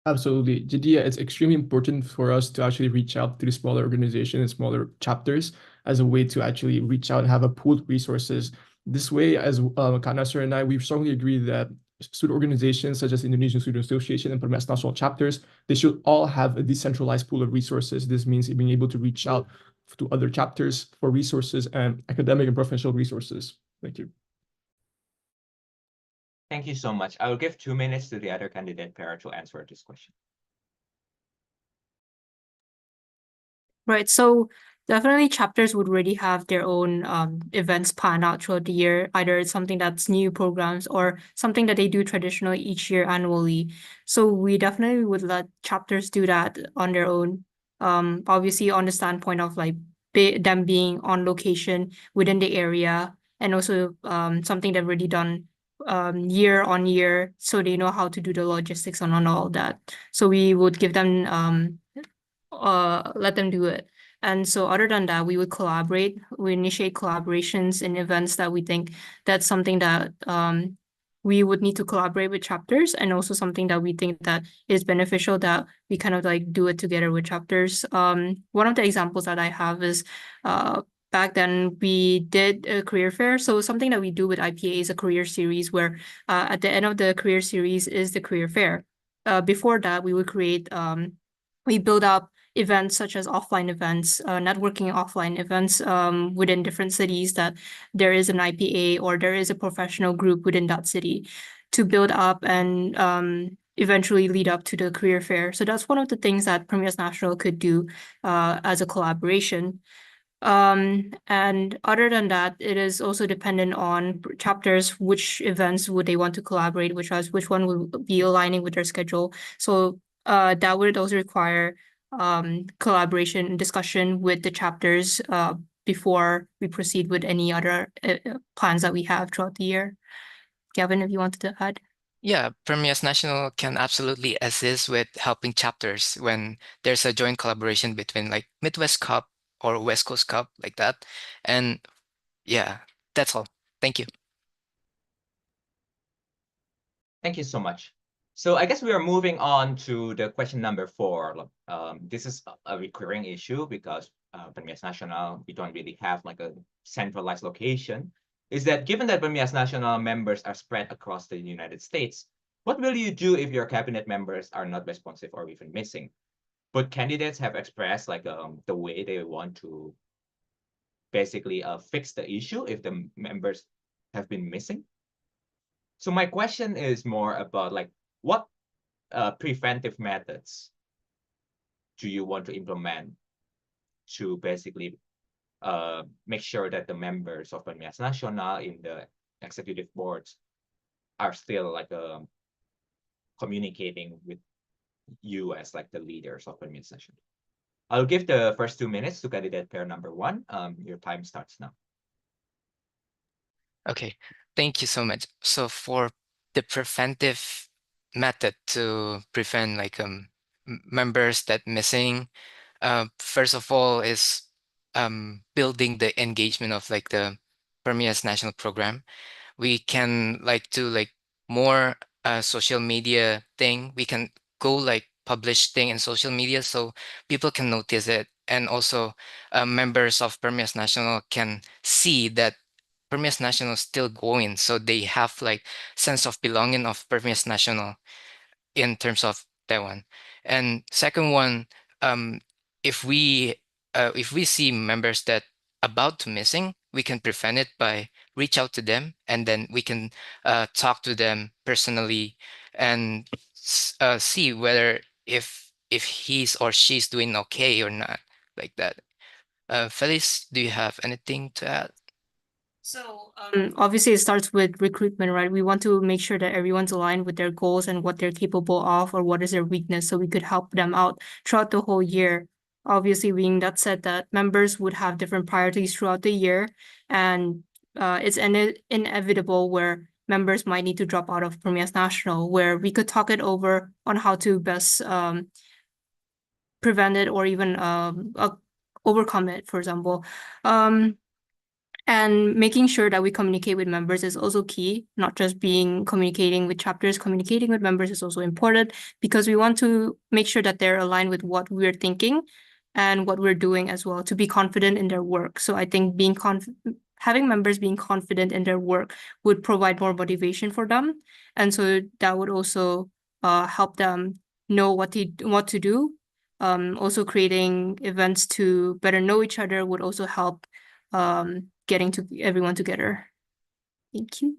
Absolutely. Jadi, yeah, it's extremely important for us to actually reach out to the smaller organizations and smaller chapters as a way to actually reach out and have a pooled resources. This way, as Kanasar and I, we strongly agree that student organizations such as Indonesian Students Association and PERMIAS National chapters, they should all have a decentralized pool of resources. This means being able to reach out to other chapters for resources and academic and professional resources. Thank you. Thank you so much. I will give 2 minutes to the other candidate pair to answer this question. Right, so definitely chapters would already have their own events planned out throughout the year. Either it's something that's new programs or something that they do traditionally each year annually. So we definitely would let chapters do that on their own. Obviously on the standpoint of like them being on location within the area, and also something they've already done year on year, so they know how to do the logistics and all that. So we would give them let them do it. And so other than that, we would collaborate. We initiate collaborations in events that we think that's something that we would need to collaborate with chapters, and also something that we think that is beneficial, that we kind of like do it together with chapters. One of the examples that I have is back then we did a career fair. So something that we do with IPA is a career series where at the end of the career series is the career fair. Before that, we would create, we build up events such as offline events, networking offline events within different cities that there is an IPA or there is a professional group within that city, to build up and eventually lead up to the career fair. So that's one of the things that PERMIAS National could do as a collaboration. And other than that, it is also dependent on chapters, which events would they want to collaborate, which one will be aligning with their schedule. So that would also require collaboration and discussion with the chapters before we proceed with any other plans that we have throughout the year. Gavin, if you wanted to add. Yeah, PERMIAS National can absolutely assist with helping chapters when there's a joint collaboration between like Midwest Cup or West Coast Cup, like that. And yeah, that's all. Thank you. Thank you so much. So I guess we are moving on to the question number 4. This is a recurring issue because PERMIAS Nasional, we don't really have like a centralized location. Is that given that PERMIAS Nasional members are spread across the United States, what will you do if your cabinet members are not responsive or even missing? But candidates have expressed like the way they want to basically fix the issue if the members have been missing. So my question is more about like what preventive methods do you want to implement to basically make sure that the members of PERMIAS Nasional in the executive boards are still like communicating with you as like the leaders of PERMIAS Nasional? I'll give the first 2 minutes to candidate pair number 1. Your time starts now. Okay, thank you so much. So for the preventive method to prevent like members that missing, first of all is building the engagement of like the PERMIAS National Program. We can like do like more social media thing. We can go like publish thing in social media so people can notice it, and also members of PERMIAS National can see that PERMIAS National is still going, so they have like sense of belonging of PERMIAS National in terms of that one. And second one, if we see members that about to missing, we can prevent it by reach out to them, and then we can talk to them personally and see whether if he's or she's doing okay or not, like that. Felice, do you have anything to add? So obviously it starts with recruitment, right? We want to make sure that everyone's aligned with their goals and what they're capable of or what is their weakness, so we could help them out throughout the whole year. Obviously, being that said, that members would have different priorities throughout the year, and it's inevitable where members might need to drop out of PERMIAS National, where we could talk it over on how to best prevent it or even overcome it, for example. And making sure that we communicate with members is also key, not just communicating with chapters. Communicating with members is also important because we want to make sure that they're aligned with what we're thinking and what we're doing as well, to be confident in their work. So I think having members being confident in their work would provide more motivation for them. And so that would also help them know what to do. Also creating events to better know each other would also help getting everyone together. Thank you.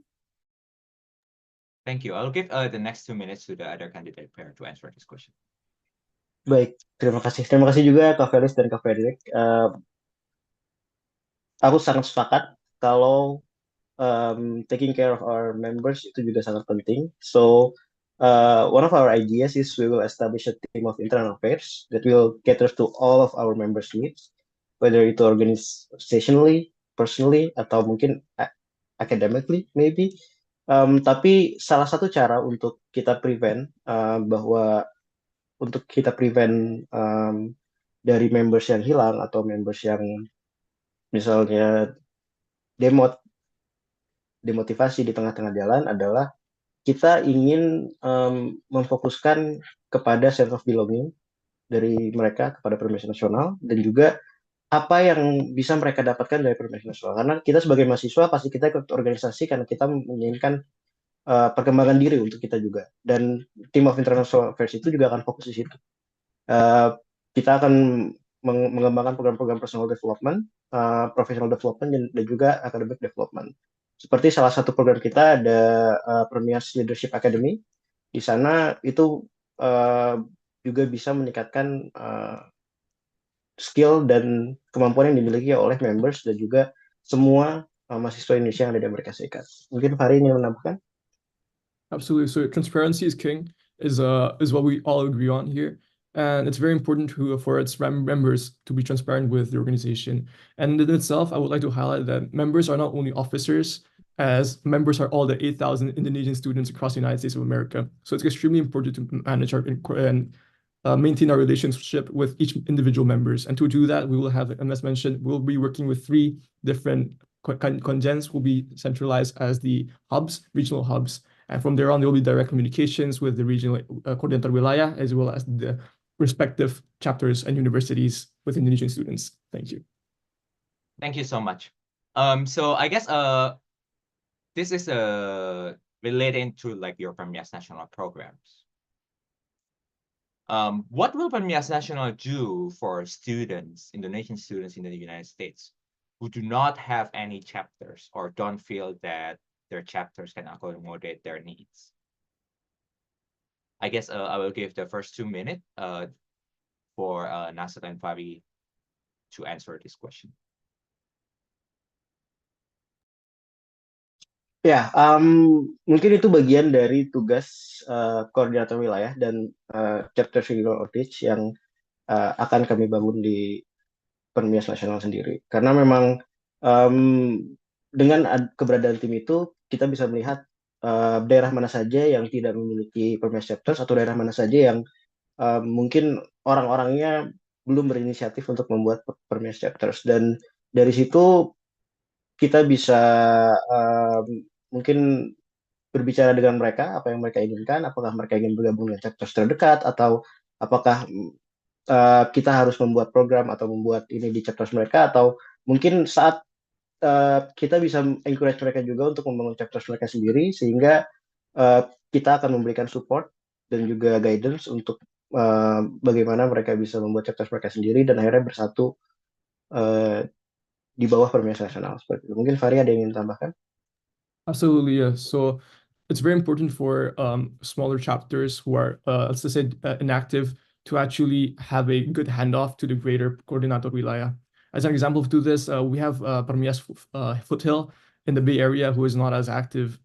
Thank you. I'll give the next 2 minutes to the other candidate pair to answer this question. Baik, terima kasih. Terima kasih juga Kak Felis dan Kak Frederick. Aku sangat sepakat kalau taking care of our members itu juga sangat penting. So one of our ideas is we will establish a team of internal affairs that will cater to all of our members' needs, whether itu organizationally, personally, atau mungkin academically maybe. Tapi salah satu cara untuk kita prevent dari members yang hilang atau members yang misalnya demotivasi di tengah-tengah jalan adalah kita ingin memfokuskan kepada sense of belonging dari mereka kepada PERMIAS Nasional, dan juga apa yang bisa mereka dapatkan dari PERMIAS Nasional. Karena kita sebagai mahasiswa pasti kita ikut organisasi karena kita menginginkan perkembangan diri untuk kita juga. Dan Team of International Affairs itu juga akan fokus di situ. Kita akan mengembangkan program-program personal development, professional development, dan juga academic development. Seperti salah satu program kita ada PERMIAS Leadership Academy, Di sana itu juga bisa meningkatkan skill dan kemampuan yang dimiliki oleh members dan juga semua mahasiswa Indonesia yang ada di Amerika Serikat. Mungkin Fahri ini menambahkan? Absolutely. So transparency is king is what we all agree on here. And it's very important for its members to be transparent with the organization. And in itself, I would like to highlight that members are not only officers, as members are all the 8,000 Indonesian students across the United States of America. So it's extremely important to manage and maintain our relationship with each individual members. And to do that, we will have, as mentioned, we'll be working with 3 different congens will be centralized as the hubs, regional hubs. And from there on, there will be direct communications with the regional coordinator wilayah, as well as the respective chapters and universities with Indonesian students. Thank you. Thank you so much. So I guess this is relating to like your PERMIAS National programs. What will PERMIAS National do for students, Indonesian students in the United States, who do not have any chapters or don't feel that their chapters can accommodate their needs? I guess I will give the first 2 minutes for Nasat and Fabi to answer this question. Ya, mungkin itu bagian dari tugas koordinator wilayah dan chapter regional outreach yang akan kami bangun di PERMIAS Nasional sendiri. Karena memang dengan keberadaan tim itu, kita bisa melihat daerah mana saja yang tidak memiliki PERMIAS chapters atau daerah mana saja yang mungkin orang-orangnya belum berinisiatif untuk membuat PERMIAS chapters. Dan dari situ kita bisa mungkin berbicara dengan mereka, apa yang mereka inginkan, apakah mereka ingin bergabung dengan chapters terdekat, atau apakah kita harus membuat program atau membuat ini di chapters mereka, atau mungkin saat kita bisa encourage mereka juga untuk membangun chapters mereka sendiri, sehingga kita akan memberikan support dan juga guidance untuk bagaimana mereka bisa membuat chapters mereka sendiri dan akhirnya bersatu di bawah PERMIAS Nasional. Seperti itu. Mungkin Fahri ada yang ingin tambahkan? Absolutely, yeah. So it's very important for smaller chapters who are, let's just say, inactive to actually have a good handoff to the greater coordinator wilayah. As an example to this, we have PERMIAS Foothill in the Bay Area who is not as active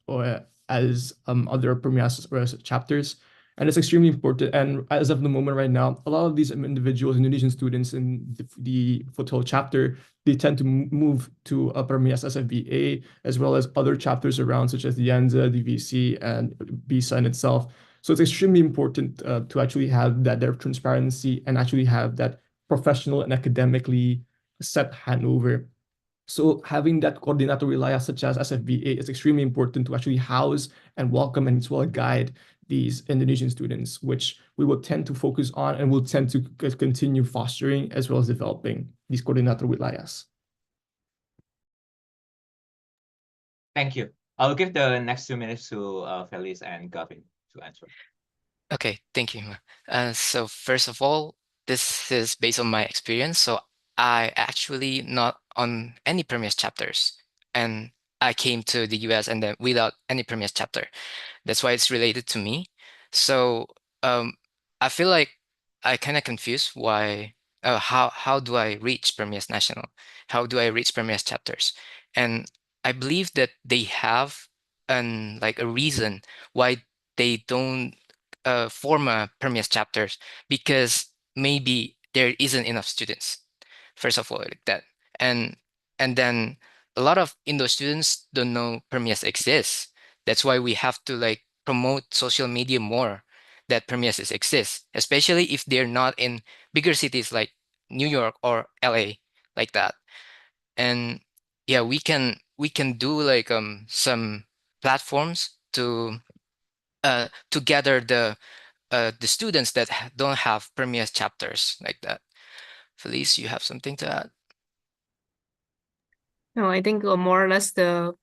as other PERMIAS chapters. And it's extremely important. And as of the moment right now, a lot of these individuals, Indonesian students in the Foothill chapter, they tend to move to PERMIAS SFBA, as well as other chapters around, such as the YANZA, the VC, and BISA in itself. So it's extremely important to actually have that their transparency and actually have that professional and academically set handover. So having that coordinator wilayah such as SFBA is extremely important to actually house and welcome and as well guide these Indonesian students, which we will tend to focus on and will tend to continue fostering as well as developing these coordinator wilayahs. Thank you. I'll give the next 2 minutes to Felice and Gavin to answer. Okay, thank you. So first of all, this is based on my experience. So I actually not on any PERMIAS chapters, and I came to the US and then without any PERMIAS chapter. That's why it's related to me. So I feel like I kind of confused why how do I reach PERMIAS National? How do I reach PERMIAS chapters? And I believe that they have like a reason why they don't form a PERMIAS chapters, because maybe there isn't enough students. First of all, like that, and then a lot of Indo students don't know PERMIAS exists. That's why we have to like promote social media more that PERMIAS exists, especially if they're not in bigger cities like New York or LA, like that. And yeah, we can do like some platforms to gather the students that don't have PERMIAS chapters, like that. Felice, you have something to add? No, I think more or less the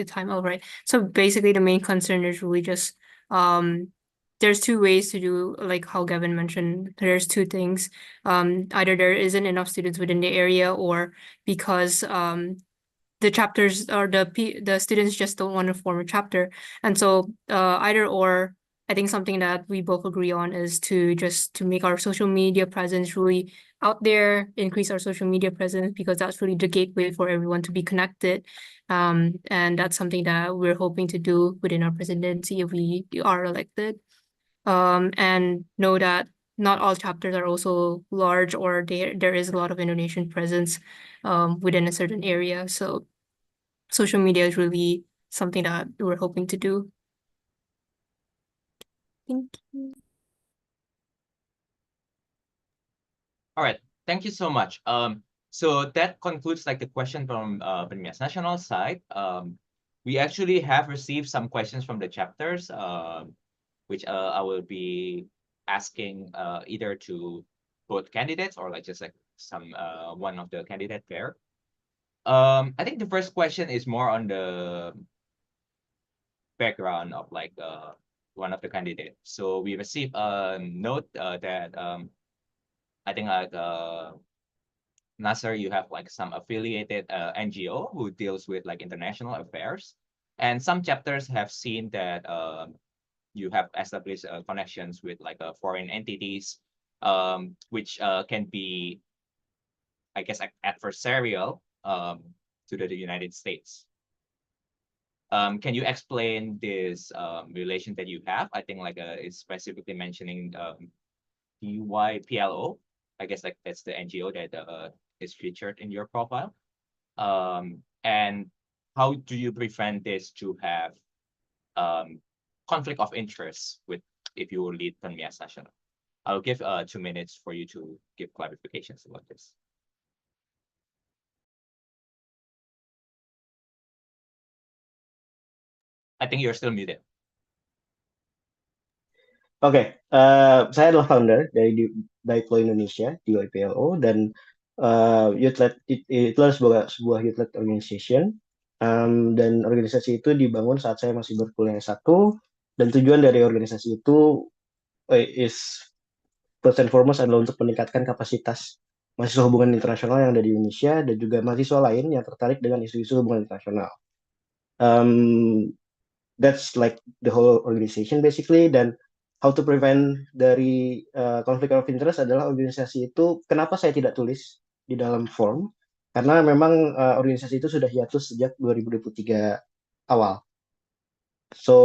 time. All right. So basically the main concern is really just there's 2 ways to do, like how Gavin mentioned, there's 2 things. Either there isn't enough students within the area, or because the chapters or the students just don't want to form a chapter. And so either or I think something that we both agree on is to make our social media presence really out there, increase our social media presence, because that's really the gateway for everyone to be connected. And that's something that we're hoping to do within our presidency if we are elected. And know that not all chapters are also large, or there is a lot of Indonesian presence within a certain area. So social media is really something that we're hoping to do. Thank you. All right, thank you so much. So that concludes like the question from PERMIAS National side. We actually have received some questions from the chapters, which I will be asking either to both candidates or like just like some one of the candidate pair. I think the first question is more on the background of like one of the candidates. So we received a note that I think like Nasser, you have like some affiliated NGO who deals with like international affairs, and some chapters have seen that you have established connections with like foreign entities, which can be, I guess, adversarial to the United States. Can you explain this relation that you have? I think like it's specifically mentioning DYPLO. I guess like that's the NGO that is featured in your profile. And how do you prevent this to have conflict of interest with if you will lead PERMIAS Nasional? I'll give 2 minutes for you to give clarifications about this. I think you're still muted. Oke, saya adalah founder dari Diplo Indonesia, DYPLO, dan Youth-led itu adalah sebuah youth-led organization, dan organisasi itu dibangun saat saya masih berkuliah S1, dan tujuan dari organisasi itu is first and foremost adalah untuk meningkatkan kapasitas mahasiswa hubungan internasional yang ada di Indonesia dan juga mahasiswa lain yang tertarik dengan isu-isu hubungan internasional. That's like the whole organization basically. Dan how to prevent dari conflict of interest adalah organisasi itu, kenapa saya tidak tulis di dalam form, karena memang organisasi itu sudah hiatus sejak 2023 awal. So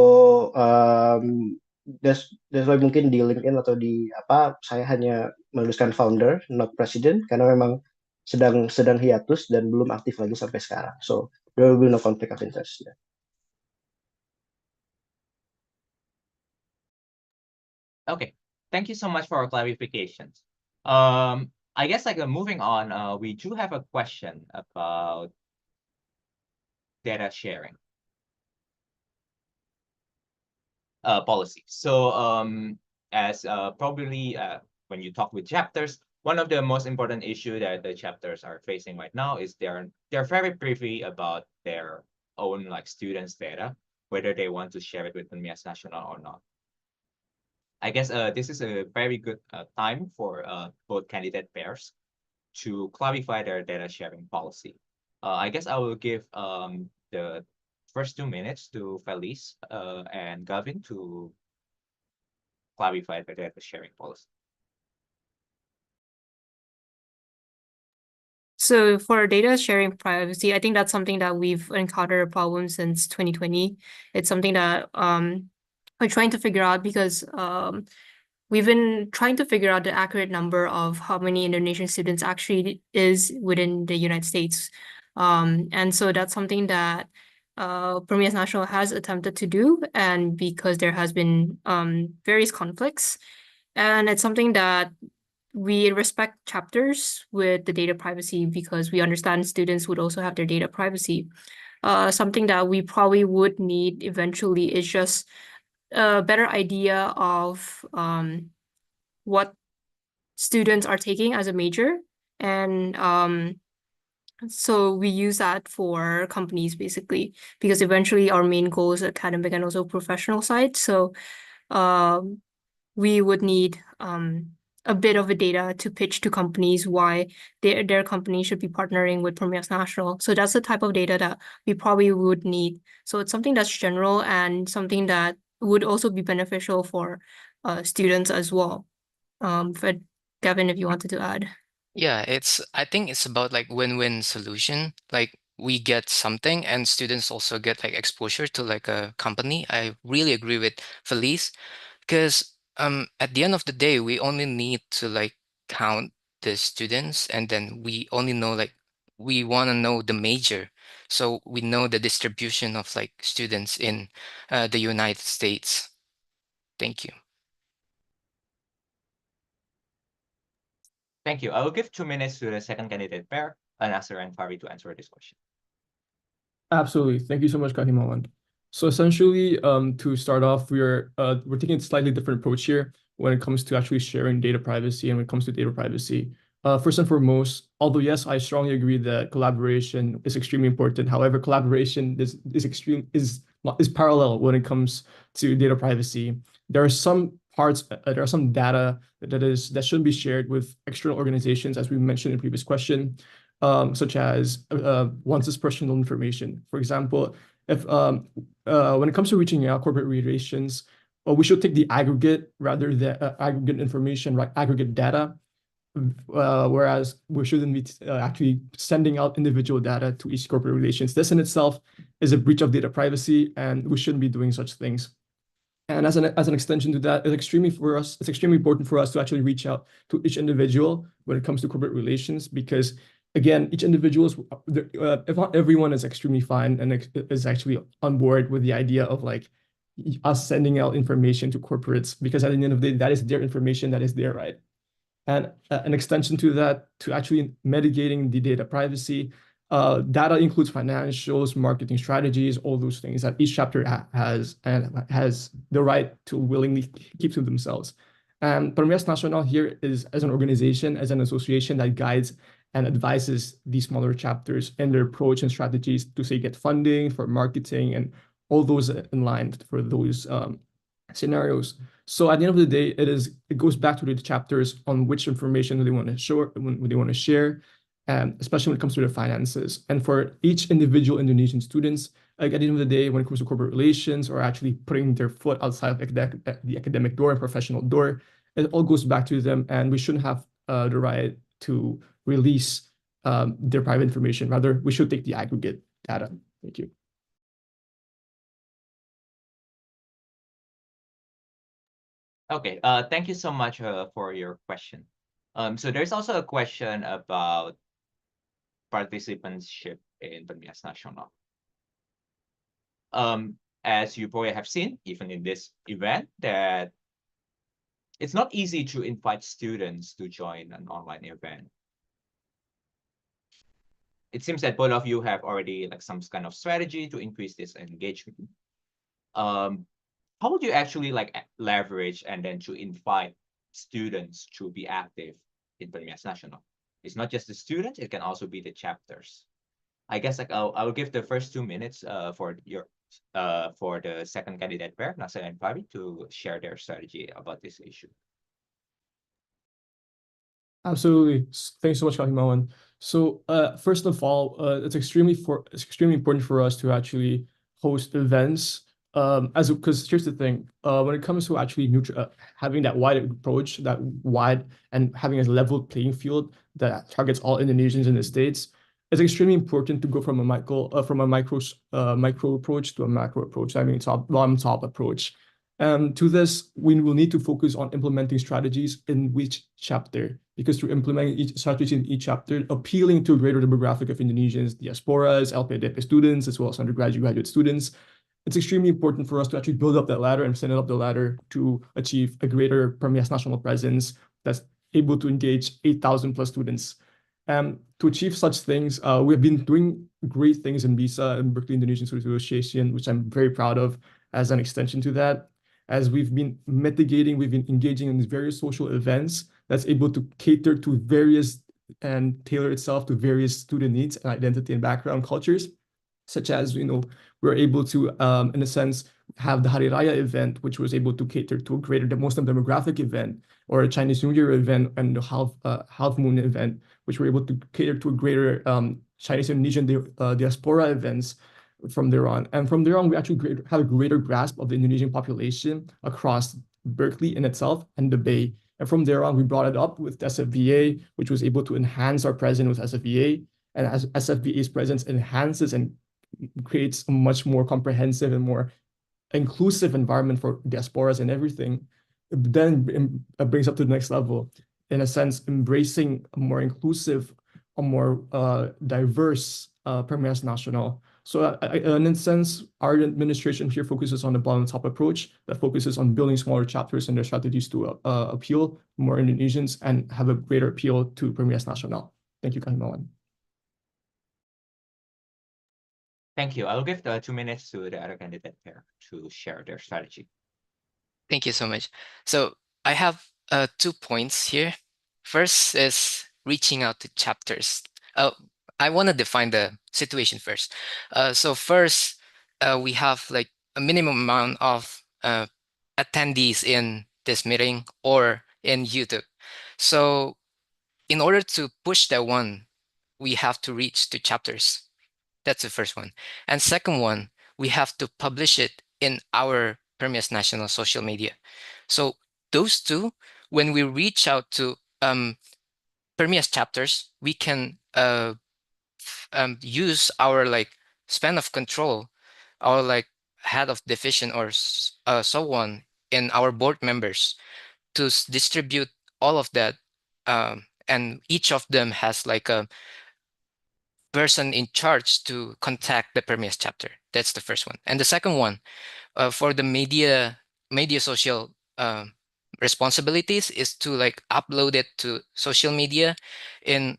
that's why mungkin di LinkedIn atau di apa saya hanya menuliskan founder, not president, karena memang sedang hiatus dan belum aktif lagi sampai sekarang. So there will be no conflict of interest. Yeah. Okay, thank you so much for our clarifications. I guess like moving on, we do have a question about data sharing policy. So as probably when you talk with chapters, one of the most important issue that the chapters are facing right now is they're very privy about their own like students' data, whether they want to share it with PERMIAS Nasional or not. I guess this is a very good time for both candidate pairs to clarify their data sharing policy. I guess I will give the first 2 minutes to Felice and Gavin to clarify their data sharing policy. So for data sharing privacy, I think that's something that we've encountered a problem since 2020. It's something that we're trying to figure out because we've been trying to figure out the accurate number of how many Indonesian students actually is within the United States. And so that's something that PERMIAS Nasional has attempted to do, and because there has been various conflicts, and it's something that we respect chapters with the data privacy because we understand students would also have their data privacy. Something that we probably would need eventually is just a better idea of what students are taking as a major, and so we use that for companies basically, because eventually our main goal is academic and also professional side. So we would need a bit of a data to pitch to companies why their company should be partnering with PERMIAS Nasional. So that's the type of data that we probably would need. So it's something that's general and something that would also be beneficial for students as well. Gavin, if you wanted to add. Yeah, I think it's about like win-win solution. Like we get something and students also get like exposure to like a company. I really agree with Felice because at the end of the day, we only need to like count the students and then we only know like we want to know the major. So we know the distribution of like students in the United States. Thank you. Thank you. I will give 2 minutes to the second candidate pair, Nasser and Fari, to answer this question. Absolutely. Thank you so much, Kahimawan. So essentially, to start off, we're taking a slightly different approach here when it comes to actually sharing data privacy and when it comes to data privacy. First and foremost, although yes, I strongly agree that collaboration is extremely important. However, collaboration is parallel when it comes to data privacy. There are some parts, there are some data that shouldn't be shared with external organizations, as we mentioned in the previous question, such as one's personal information. For example, if when it comes to reaching out corporate relations, we should take the aggregate rather than aggregate information, right? Aggregate data. Whereas we shouldn't be actually sending out individual data to each corporate relations. This in itself is a breach of data privacy, and we shouldn't be doing such things. And as an extension to that, it's extremely important for us to actually reach out to each individual when it comes to corporate relations, because again, each individual if not everyone is extremely fine and is actually on board with the idea of like us sending out information to corporates, because at the end of the day, that is their information, that is their right. And an extension to that, to actually mitigating the data privacy, data includes financials, marketing strategies, all those things that each chapter has the right to willingly keep to themselves. And PERMIAS Nasional here is as an organization, as an association that guides and advises these smaller chapters in their approach and strategies to say get funding for marketing and all those in line for those scenarios. So at the end of the day, it goes back to the chapters on which information they want to share, especially when it comes to their finances. And for each individual Indonesian students, like at the end of the day, when it comes to corporate relations or actually putting their foot outside of the academic door and professional door, it all goes back to them, and we shouldn't have the right to release their private information. Rather, we should take the aggregate data. Thank you. Okay, thank you so much for your question. So there's also a question about participantship in PERMIAS Nasional. As you probably have seen, even in this event, that it's not easy to invite students to join an online event. It seems that both of you have already like some kind of strategy to increase this engagement. How would you actually like leverage and then to invite students to be active in PERMIAS Nasional? It's not just the students, it can also be the chapters. I guess like I'll give the first 2 minutes for the second candidate pair, Nasser and Fari, to share their strategy about this issue. Absolutely. Thanks so much, Kahimawan. So first of all, it's extremely important for us to actually host events. Because here's the thing, when it comes to actually having that wide approach, that wide and having a level playing field that targets all Indonesians in the States, it's extremely important to go from a micro approach to a macro approach. I mean, top approach. To this, we will need to focus on implementing strategies in which chapter, because through implementing each strategy in each chapter, appealing to a greater demographic of Indonesians, diasporas, LPDP students, as well as undergraduate students, it's extremely important for us to actually build up that ladder and send it up the ladder to achieve a greater PERMIAS national presence that's able to engage 8,000 plus students. To achieve such things, we've been doing great things in BISA and Berkeley Indonesian Students Association, which I'm very proud of as an extension to that. As we've been engaging in these various social events that's able to cater to various and tailor itself to various student needs and identity and background cultures, such as, we're able to, in a sense, have the Hari Raya event, which was able to cater to a greater Muslim demographic event, or a Chinese New Year event and the half moon event, which were able to cater to a greater Chinese Indonesian diaspora events. from there on. And from there on, we actually have a greater grasp of the Indonesian population across Berkeley in itself and the Bay. And from there on, we brought it up with SFVA, which was able to enhance our presence with SFVA. And as SFVA's presence enhances and creates a much more comprehensive and more inclusive environment for diasporas and everything, then brings up to the next level. In a sense, embracing a more inclusive, a more diverse PERMIAS Nasional. So in a sense, our administration here focuses on the bottom-top approach that focuses on building smaller chapters and their strategies to appeal more Indonesians and have a greater appeal to PERMIAS Nasional. Thank you, Kahimawan. Thank you. I'll give the 2 minutes to the other candidate here to share their strategy. Thank you so much. So I have 2 points here. First is reaching out to chapters. I want to define the situation first. So first, we have like a minimum amount of attendees in this meeting or in YouTube. So in order to push that one, we have to reach to chapters. That's the first one. And second one, we have to publish it in our PERMIAS National social media. So those two, when we reach out to PERMIAS chapters, we can use our like span of control, our like head of division or so on in our board members to distribute all of that. And each of them has like a person in charge to contact the PERMIAS chapter. That's the first one. And the second one, for the media social responsibilities is to like upload it to social media in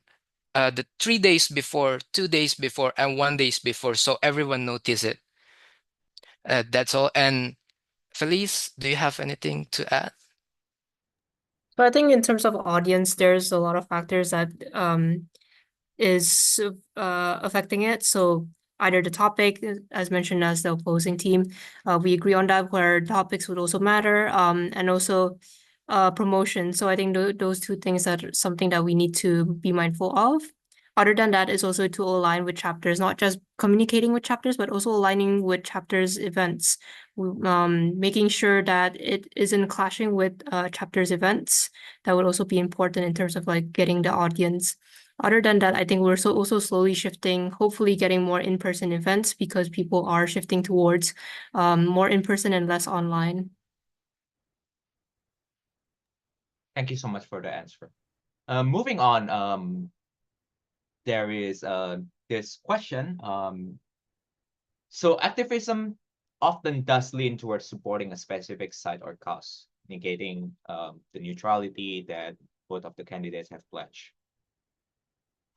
the 3 days before, 2 days before, and 1 day before, so everyone notice it. That's all. And Felice, do you have anything to add? So I think in terms of audience, there's a lot of factors that is affecting it. So either the topic, as mentioned as the opposing team, we agree on that, where topics would also matter, and also promotion. So I think those two things are something that we need to be mindful of. Other than that is also to align with chapters, not just communicating with chapters, but also aligning with chapters events, making sure that it isn't clashing with chapters events. That would also be important in terms of like getting the audience. Other than that, I think we're also slowly shifting, hopefully getting more in-person events because people are shifting towards more in-person and less online. Thank you so much for the answer. Moving on, there is this question. So activism often does lean towards supporting a specific side or cause, negating the neutrality that both of the candidates have pledged.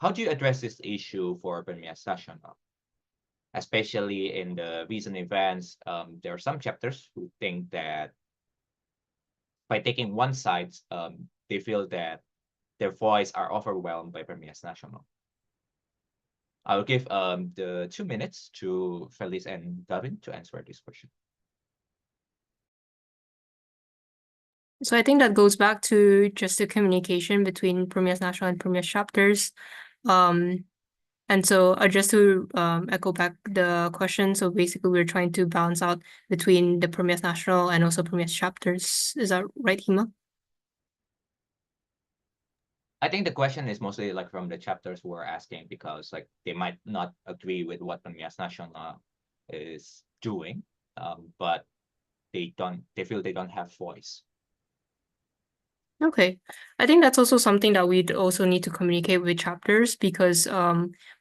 How do you address this issue for PERMIAS Nasional? Especially in the recent events, there are some chapters who think that by taking one side, they feel that their voice are overwhelmed by PERMIAS Nasional. I'll give the 2 minutes to Felice and Gavin to answer this question. So I think that goes back to just the communication between PERMIAS Nasional and PERMIAS chapters. And so just to echo back the question, so basically we're trying to balance out between the PERMIAS Nasional and also PERMIAS chapters. Is that right, Hima? I think the question is mostly like from the chapters who are asking because like they might not agree with what PERMIAS Nasional is doing, but they feel they don't have voice. Okay, I think that's also something that we'd also need to communicate with chapters because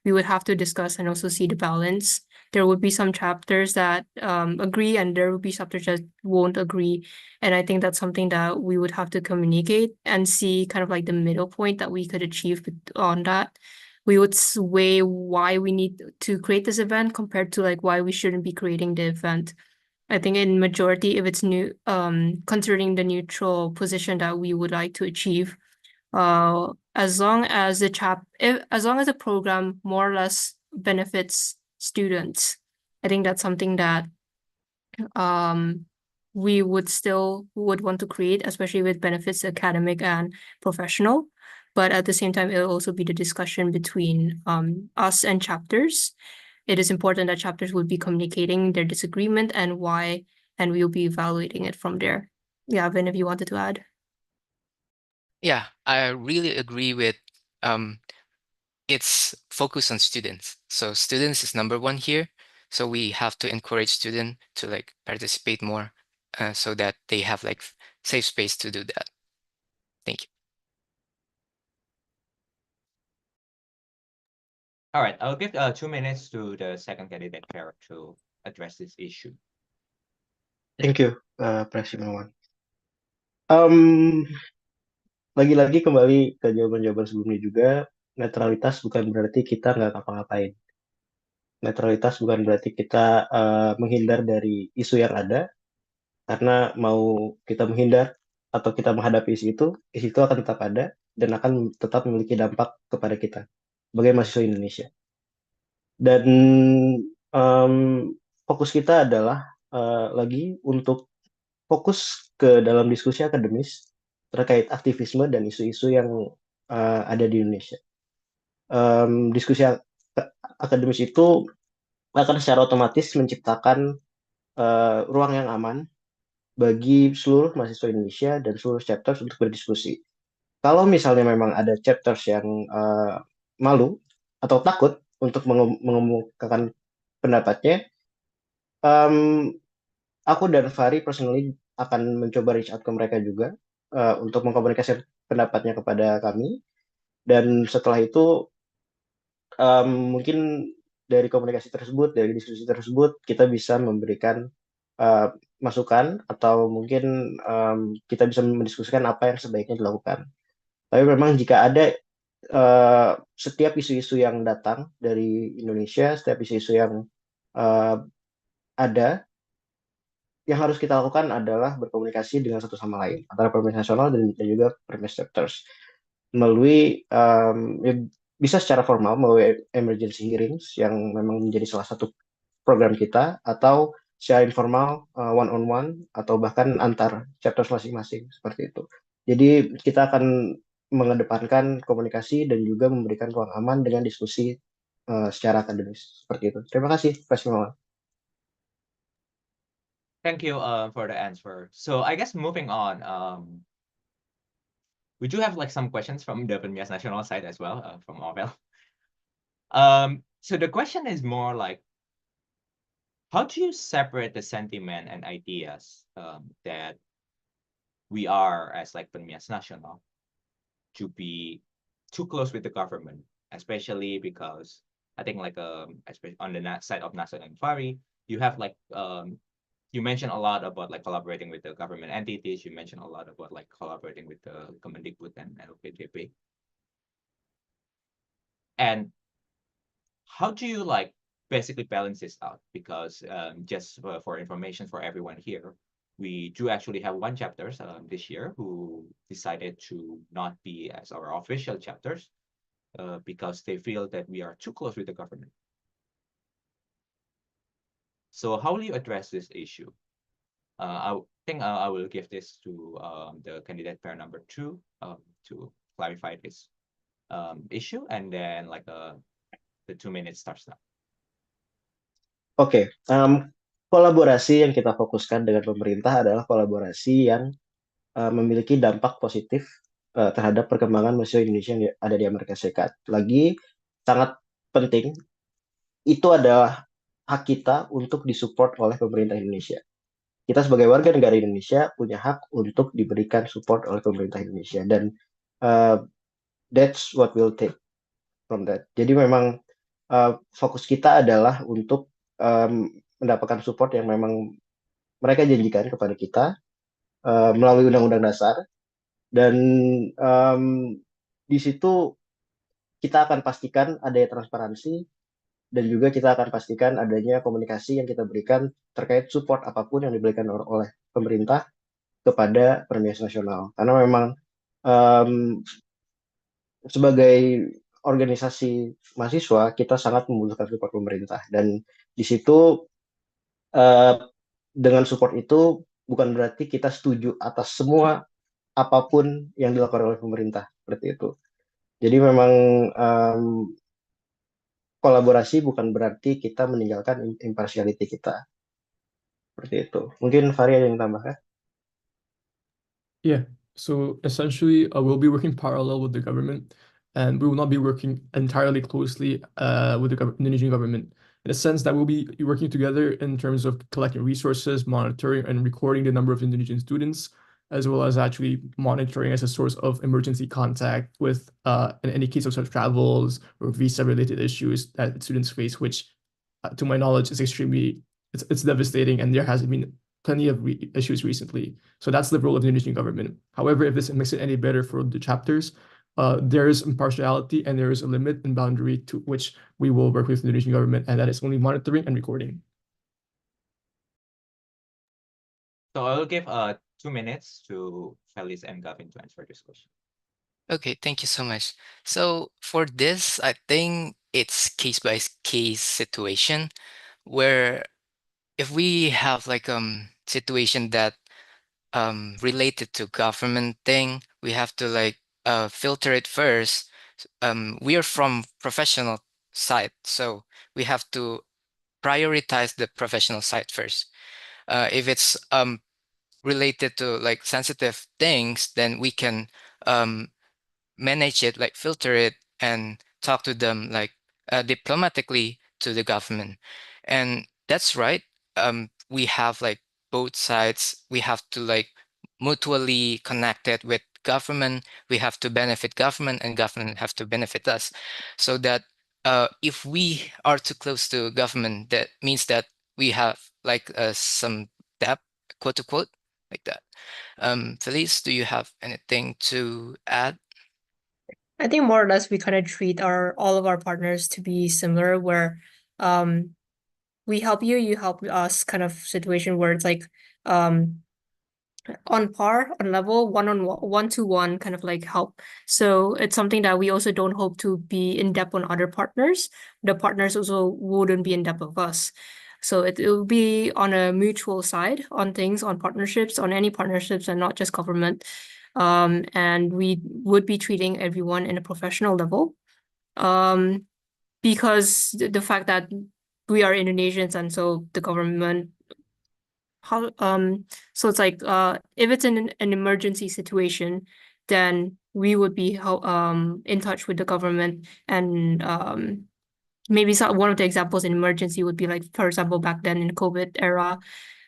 we would have to discuss and also see the balance. There would be some chapters that agree and there would be chapters that won't agree. And I think that's something that we would have to communicate and see kind of like the middle point that we could achieve on that. We would weigh why we need to create this event compared to like why we shouldn't be creating the event. I think in majority, if it's new, considering the neutral position that we would like to achieve, as long as the program more or less benefits students, I think that's something that we would want to create, especially with benefits academic and professional. But at the same time, it'll also be the discussion between us and chapters. it is important that chapters will be communicating their disagreement and why, and we'll be evaluating it from there. Yeah, Vin, if you wanted to add. Yeah, I really agree with its focus on students. So students is number one here. So we have to encourage students to like participate more so that they have like safe space to do that. Thank you. All right, I'll give 2 minutes to the second candidate pair to address this issue. Thank you, Presiden. Um, Lagi-lagi kembali ke jawaban-jawaban sebelumnya juga, netralitas bukan berarti kita nggak ngapa-ngapain. Netralitas bukan berarti kita menghindar dari isu yang ada, karena mau kita menghindar atau kita menghadapi isu itu akan tetap ada dan akan tetap memiliki dampak kepada kita sebagai mahasiswa Indonesia. Dan em, fokus kita adalah lagi untuk fokus ke dalam diskusi akademis terkait aktivisme dan isu-isu yang ada di Indonesia. Diskusi akademis itu akan secara otomatis menciptakan ruang yang aman bagi seluruh mahasiswa Indonesia dan seluruh chapters untuk berdiskusi. Kalau misalnya memang ada chapters yang malu atau takut untuk mengemukakan pendapatnya, aku dan Fari personally akan mencoba reach out ke mereka juga untuk mengkomunikasikan pendapatnya kepada kami. Dan setelah itu mungkin dari komunikasi tersebut, dari diskusi tersebut, kita bisa memberikan masukan atau mungkin kita bisa mendiskusikan apa yang sebaiknya dilakukan. Tapi memang jika ada setiap isu-isu yang datang dari Indonesia, setiap isu-isu yang ada, yang harus kita lakukan adalah berkomunikasi dengan satu sama lain antara PERMIAS Nasional dan juga PERMIAS Chapters melalui ya, bisa secara formal melalui emergency hearings yang memang menjadi salah satu program kita, atau secara informal one on one atau bahkan antar chapters masing-masing seperti itu. Jadi kita akan mengedepankan komunikasi dan juga memberikan ruang aman dengan diskusi secara akademis seperti itu. Terima kasih, Presiden. Thank you for the answer. So I guess moving on, we do have like some questions from the PERMIAS Nasional side as well, from Orwell. So the question is more like, how do you separate the sentiment and ideas that we are as like PERMIAS Nasional to be too close with the government, especially because I think like especially on the side of NASA and Fari, you have like you mentioned a lot about like collaborating with the government entities. You mentioned a lot about like collaborating with the Kemendikbud and LPDP. And how do you like basically balance this out? Because just for information for everyone here, we do actually have one chapters this year who decided to not be as our official chapters because they feel that we are too close with the government. So how will you address this issue? I think I will give this to the candidate pair number 2 to clarify this issue, and then like the 2 minutes starts now. Oke, kolaborasi yang kita fokuskan dengan pemerintah adalah kolaborasi yang memiliki dampak positif terhadap perkembangan mahasiswa Indonesia yang ada di Amerika Serikat. Lagi sangat penting, itu adalah hak kita untuk disupport oleh pemerintah Indonesia. Kita sebagai warga negara Indonesia punya hak untuk diberikan support oleh pemerintah Indonesia, dan that's what we'll take from that. Jadi memang fokus kita adalah untuk mendapatkan support yang memang mereka janjikan kepada kita melalui Undang-Undang Dasar, dan di situ kita akan pastikan adanya transparansi, dan juga kita akan pastikan adanya komunikasi yang kita berikan terkait support apapun yang diberikan oleh pemerintah kepada PERMIAS Nasional. Karena memang sebagai organisasi mahasiswa, kita sangat membutuhkan support pemerintah. Dan di situ dengan support itu bukan berarti kita setuju atas semua apapun yang dilakukan oleh pemerintah, seperti itu. Jadi memang kolaborasi bukan berarti kita meninggalkan impartiality kita. Seperti itu. Mungkin Fahri ada yang tambahkan? Yeah, so essentially, we'll be working parallel with the government, and we will not be working entirely closely with the Indonesian government. In a sense that we'll be working together in terms of collecting resources, monitoring and recording the number of Indonesian students, as well as actually monitoring as a source of emergency contact with in any case of such travels or visa-related issues that students face, which, to my knowledge, is extremely it's devastating, and there has been plenty of issues recently. So that's the role of the Indonesian government. However, if this makes it any better for the chapters, there is impartiality and there is a limit and boundary to which we will work with the Indonesian government, and that is only monitoring and recording. So I'll give 2 minutes to Felice and Gavin to answer this question. Okay, thank you so much. So for this, I think it's case by case situation where if we have like situation that related to government thing, we have to like filter it first. We are from professional side, so we have to prioritize the professional side first. If it's related to like sensitive things, then we can manage it, like filter it and talk to them like diplomatically to the government. And that's right. We have like both sides. We have to like mutually connected with government. We have to benefit government and government have to benefit us. So that if we are too close to government, that means that we have like some debt, quote unquote, like that. Felice, do you have anything to add? I think more or less we kind of treat all of our partners to be similar, where we help you, you help us kind of situation where it's like on par, on level, one to one kind of like help. So it's something that we also don't hope to be in depth on other partners. The partners also wouldn't be in depth of us. So it will be on a mutual side on things, on partnerships, on any partnerships and not just government. And we would be treating everyone in a professional level. Because the fact that we are Indonesians and so the government so it's like if it's in an emergency situation, then we would be in touch with the government and maybe one of the examples in emergency would be like, for example, back then in COVID era,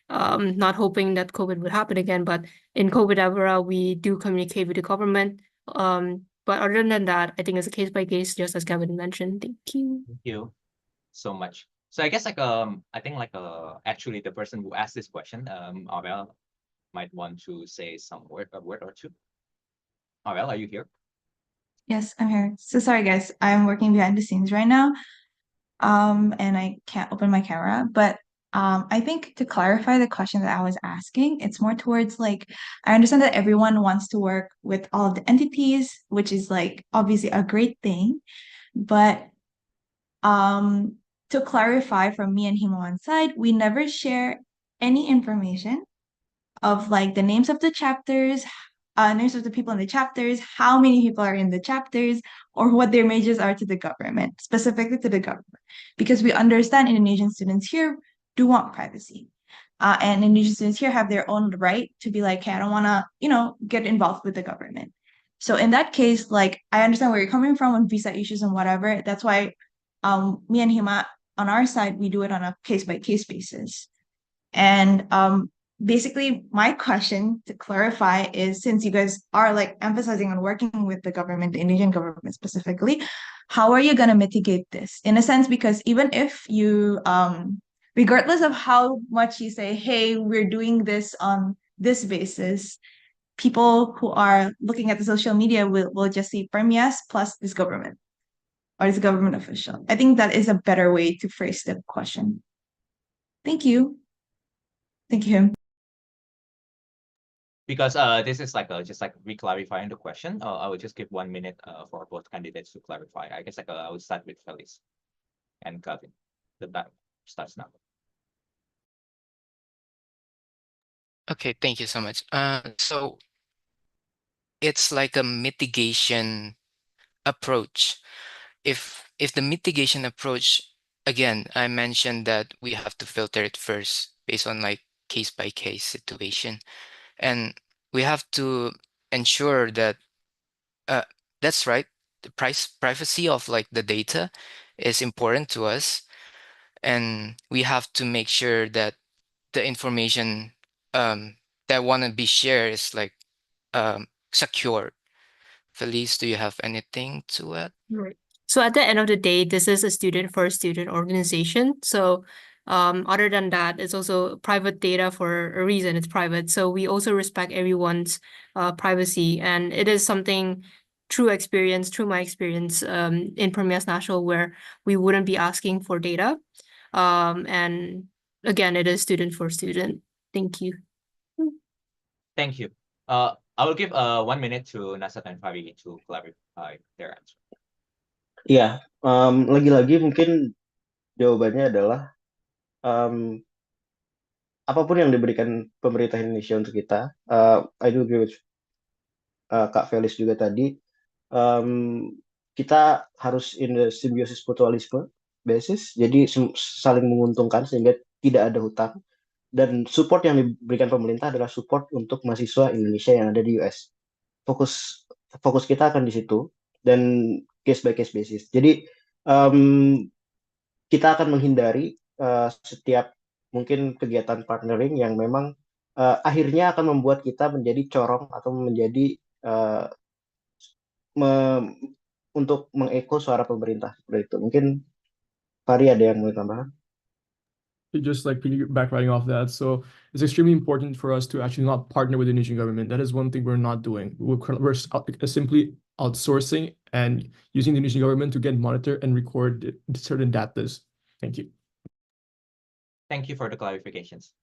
not hoping that COVID would happen again, but in COVID era we do communicate with the government. But other than that, I think it's a case by case, just as Gavin mentioned. Thank you. Thank you so much. So I guess like I think like actually the person who asked this question, Aurel, might want to say a word or two. Aurel, are you here? Yes, I'm here. So sorry, guys. I'm working behind the scenes right now, and I can't open my camera. But I think to clarify the question that I was asking, it's more towards like I understand that everyone wants to work with all of the entities, which is like obviously a great thing. But to clarify from me and him on side, we never share any information of like the names of the chapters, names of the people in the chapters, how many people are in the chapters, or what their majors are to the government, specifically to the government. Because we understand Indonesian students here do want privacy. And Indonesian students here have their own right to be like, hey, I don't want to, get involved with the government. So in that case, like, I understand where you're coming from on visa issues and whatever. That's why me and Hima, on our side, we do it on a case-by-case basis. And basically, my question to clarify is, since you guys are like emphasizing on working with the government, the Indonesian government specifically, how are you going to mitigate this? In a sense, because even if you, regardless of how much you say, hey, we're doing this on this basis, people who are looking at the social media will just see PERMIAS plus this government or this government official. I think that is a better way to phrase the question. Thank you. Thank you. Because this is like just like re-clarifying the question. I will just give 1 minute for both candidates to clarify. I guess like I will start with Felice and Gavin. The Debat starts now. Okay, thank you so much. So it's like a mitigation approach. if the mitigation approach, again, I mentioned that we have to filter it first based on like case by case situation, and we have to ensure that uh, that's right. The privacy of like the data is important to us, and we have to make sure that the information that want to be shared is like secure. Felice, do you have anything to add? Right. So at the end of the day, this is a student for student organization. So other than that, it's also private data for a reason. It's private. So we also respect everyone's privacy. And it is something through experience, through my experience in PERMIAS National, where we wouldn't be asking for data. And again, it is student for student. Thank you. Thank you. I will give 1 minute to Nasat and Fabi to clarify their answer. Ya, lagi-lagi mungkin jawabannya adalah apapun yang diberikan pemerintah Indonesia untuk kita. I do agree with Kak Felis juga tadi. Kita harus in the symbiosis mutualisme basis, jadi saling menguntungkan sehingga tidak ada hutang. Dan support yang diberikan pemerintah adalah support untuk mahasiswa Indonesia yang ada di US. Fokus kita akan di situ dan case by case basis. Jadi kita akan menghindari setiap mungkin kegiatan partnering yang memang akhirnya akan membuat kita menjadi corong atau menjadi untuk mengeko suara pemerintah seperti itu. Mungkin Fari ada yang mau tambahkan? Just like backwriting off that. So it's extremely important for us to actually not partner with the Indonesian government. That is one thing we're not doing. We're simply outsourcing and using the Indonesian government to get monitor and record certain datas. Thank you. Thank you for the clarifications.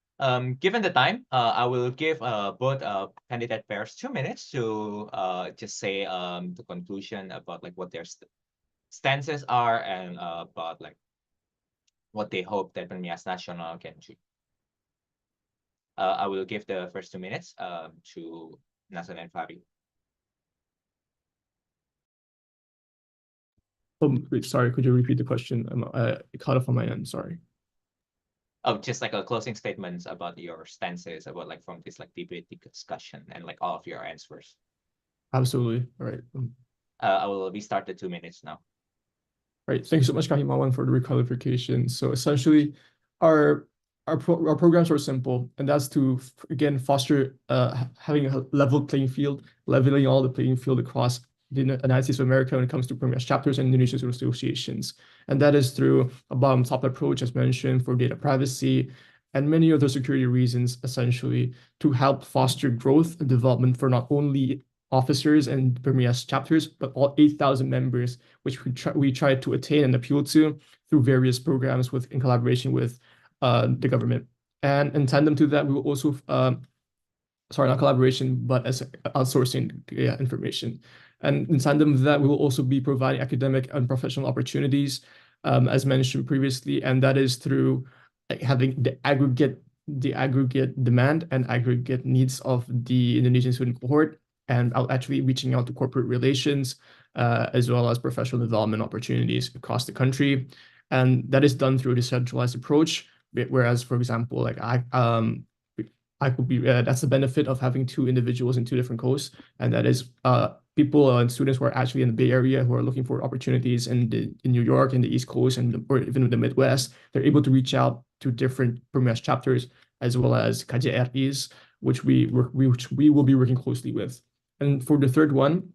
Given the time, I will give both candidate pairs 2 minutes to just say the conclusion about like what their stances are and about like what they hope that PERMIAS Nasional can do. I will give the first 2 minutes to Nasat and Fabi. Wait, sorry, could you repeat the question? It cut off on my end, sorry. Oh, just like a closing statements about your stances about like from this like debate discussion and like all of your answers. Absolutely. All right. I will restart the 2 minutes now. Right. Thank you so much, Kahimawan, for the reclarification. So essentially, our programs are simple, and that's to again foster having a level playing field, leveling all the playing field across the United States of America when it comes to PERMIAS chapters and Indonesian student associations. And that is through a bottom-top approach, as mentioned, for data privacy and many other security reasons, essentially, to help foster growth and development for not only officers and PERMIAS chapters, but all 8,000 members, which we try to attain and appeal to through various programs in collaboration with the government. And in tandem to that, we will also, sorry, not collaboration, but as outsourcing information. And in tandem with that, we will also be providing academic and professional opportunities, as mentioned previously, and that is through having the aggregate demand and aggregate needs of the Indonesian student cohort, and actually reaching out to corporate relations, as well as professional development opportunities across the country. And that is done through a decentralized approach, whereas, for example, like I could be, that's the benefit of having two individuals in two different coasts, and that is people and students who are actually in the Bay Area who are looking for opportunities in New York, in the East Coast, or even in the Midwest. They're able to reach out to different PERMIAS chapters, as well as KJRIs, which we will be working closely with. And for the third one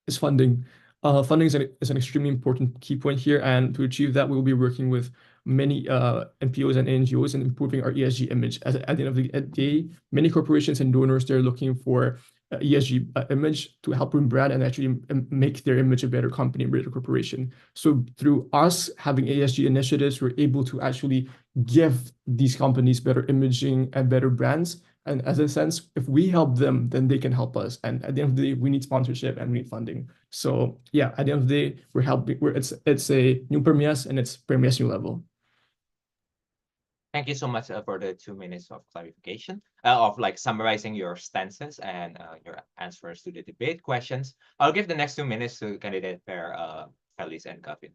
is funding. Funding is an extremely important key point here, and to achieve that, we will be working with many NPOs and NGOs and improving our ESG image. At the end of the day, many corporations and donors, they're looking for ESG image to help them brand and actually make their image a better company, a better corporation. So through us having ESG initiatives, we're able to actually give these companies better imaging and better brands. And as a sense, if we help them, then they can help us. And at the end of the day, we need sponsorship and we need funding. So yeah, at the end of the day, we're helping. It's a new PERMIAS and it's PERMIAS new level. Thank you so much for the 2 minutes of clarification, of like summarizing your stances and your answers to the debate questions. I'll give the next 2 minutes to candidate pair Felice and Gavin.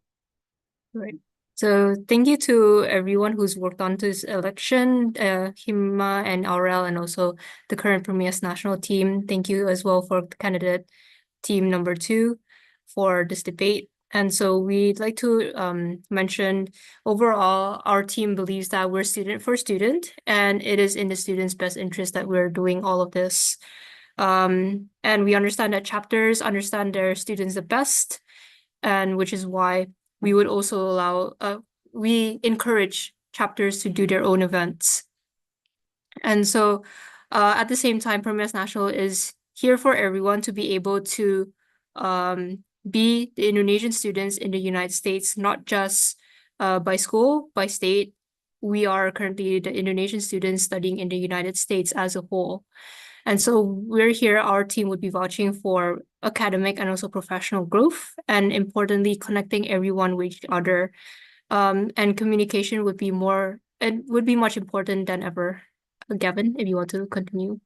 Right. So thank you to everyone who's worked on this election, Hima and Aurel, and also the current PERMIAS National team. Thank you as well for candidate team number 2 for this debate. And so we'd like to mention overall, our team believes that we're student for student, and it is in the students' best interest that we're doing all of this. And we understand that chapters understand their students the best, and which is why we would also allow, we encourage chapters to do their own events. And so at the same time, PERMIAS National is here for everyone to be able to be the Indonesian students in the United States, not just by school, by state. We are currently the Indonesian students studying in the United States as a whole. And so we're here, our team would be vouching for academic and also professional growth, and importantly, connecting everyone with each other. And communication would be much important than ever. Gavin, if you want to continue.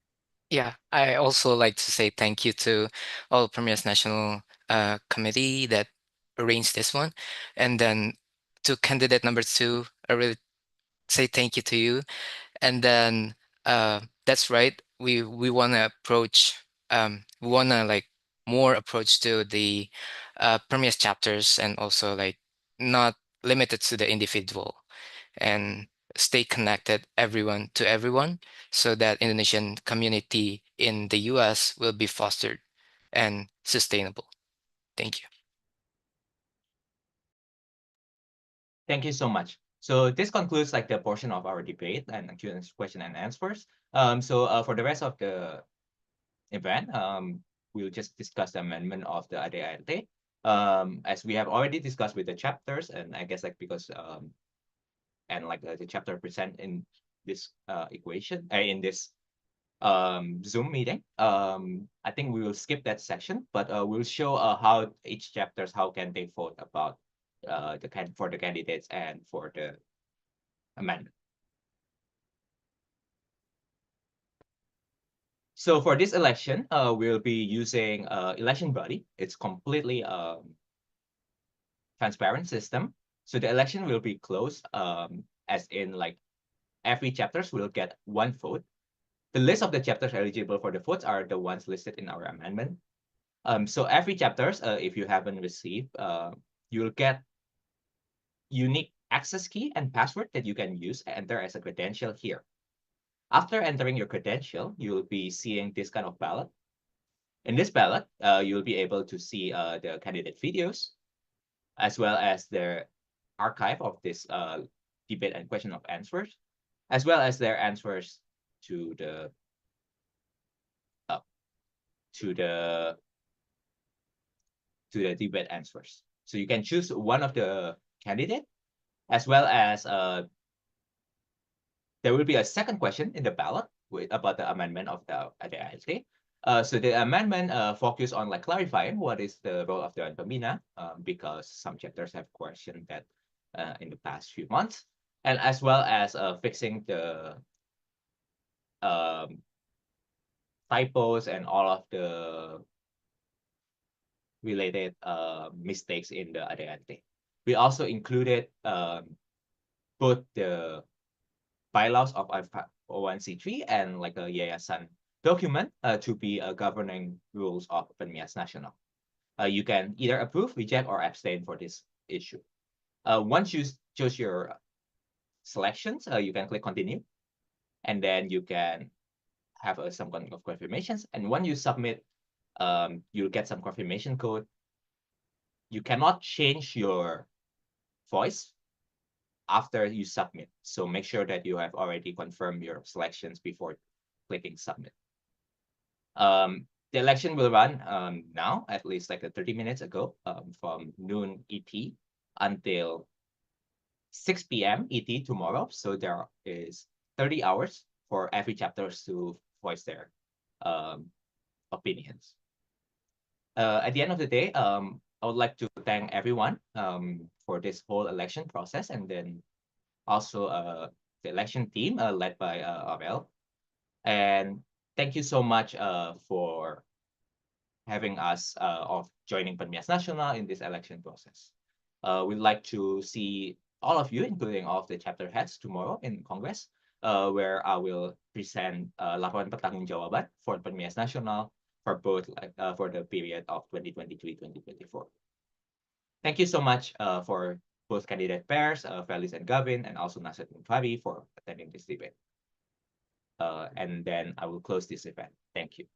Yeah, I also like to say thank you to all PERMIAS National Committee that arranged this one. And then to candidate number 2, I really say thank you to you. And then that's right, we want to approach, we want to like more approach to the PERMIAS chapters, and also like not limited to the individual, and stay connected everyone to everyone, so that Indonesian community in the US will be fostered and sustainable. Thank you. Thank you so much. So this concludes like the portion of our debate and question and answers. So for the rest of the event, we'll just discuss the amendment of the ADART. As we have already discussed with the chapters, and I guess like because and like the chapter present in this equation in this Zoom meeting, I think we will skip that section, but we'll show how each chapters, how can they vote about for the candidates and for the amendment. So for this election, we'll be using election body. It's completely transparent system. So the election will be closed, as in like every chapters will get 1 vote. The list of the chapters eligible for the votes are the ones listed in our amendment. So every chapters, if you haven't received, you'll get unique access key and password that you can use and enter as a credential here. After entering your credential, you'll be seeing this kind of ballot. In this ballot, you'll be able to see the candidate videos, as well as the archive of this debate and question of answers, as well as their answers to the debate answers. So you can choose one of the candidate, as well as there will be a second question in the ballot about the amendment of the ADART. So the amendment focus on like clarifying what is the role of the Pembina, because some chapters have questioned that in the past few months, and as well as fixing the typos and all of the related mistakes in the ADART. We also included both the bylaws of 01c3 and like a yayasan document to be governing rules of PERMIAS Nasional. You can either approve, reject, or abstain for this issue. Once you choose your selections, you can click continue, and then you can have some kind of confirmations. And when you submit, you'll get some confirmation code. You cannot change your voice after you submit. So make sure that you have already confirmed your selections before clicking submit. The election will run now, at least like 30 minutes ago, from noon ET until 6 p.m. ET tomorrow. So there is 30 hours for every chapters to voice their opinions. At the end of the day, I would like to thank everyone for this whole election process, and then also the election team led by Aurel. And thank you so much for having us of joining PERMIAS Nasional in this election process. We'd like to see all of you, including all of the chapter heads, tomorrow in Congress, where I will present laporan pertanggungjawaban for PERMIAS Nasional for both for the period of 2023-2024. Thank you so much for both candidate pairs, Felis and Gavin, and also Nasir and Fari for attending this debate. And then I will close this event. Thank you.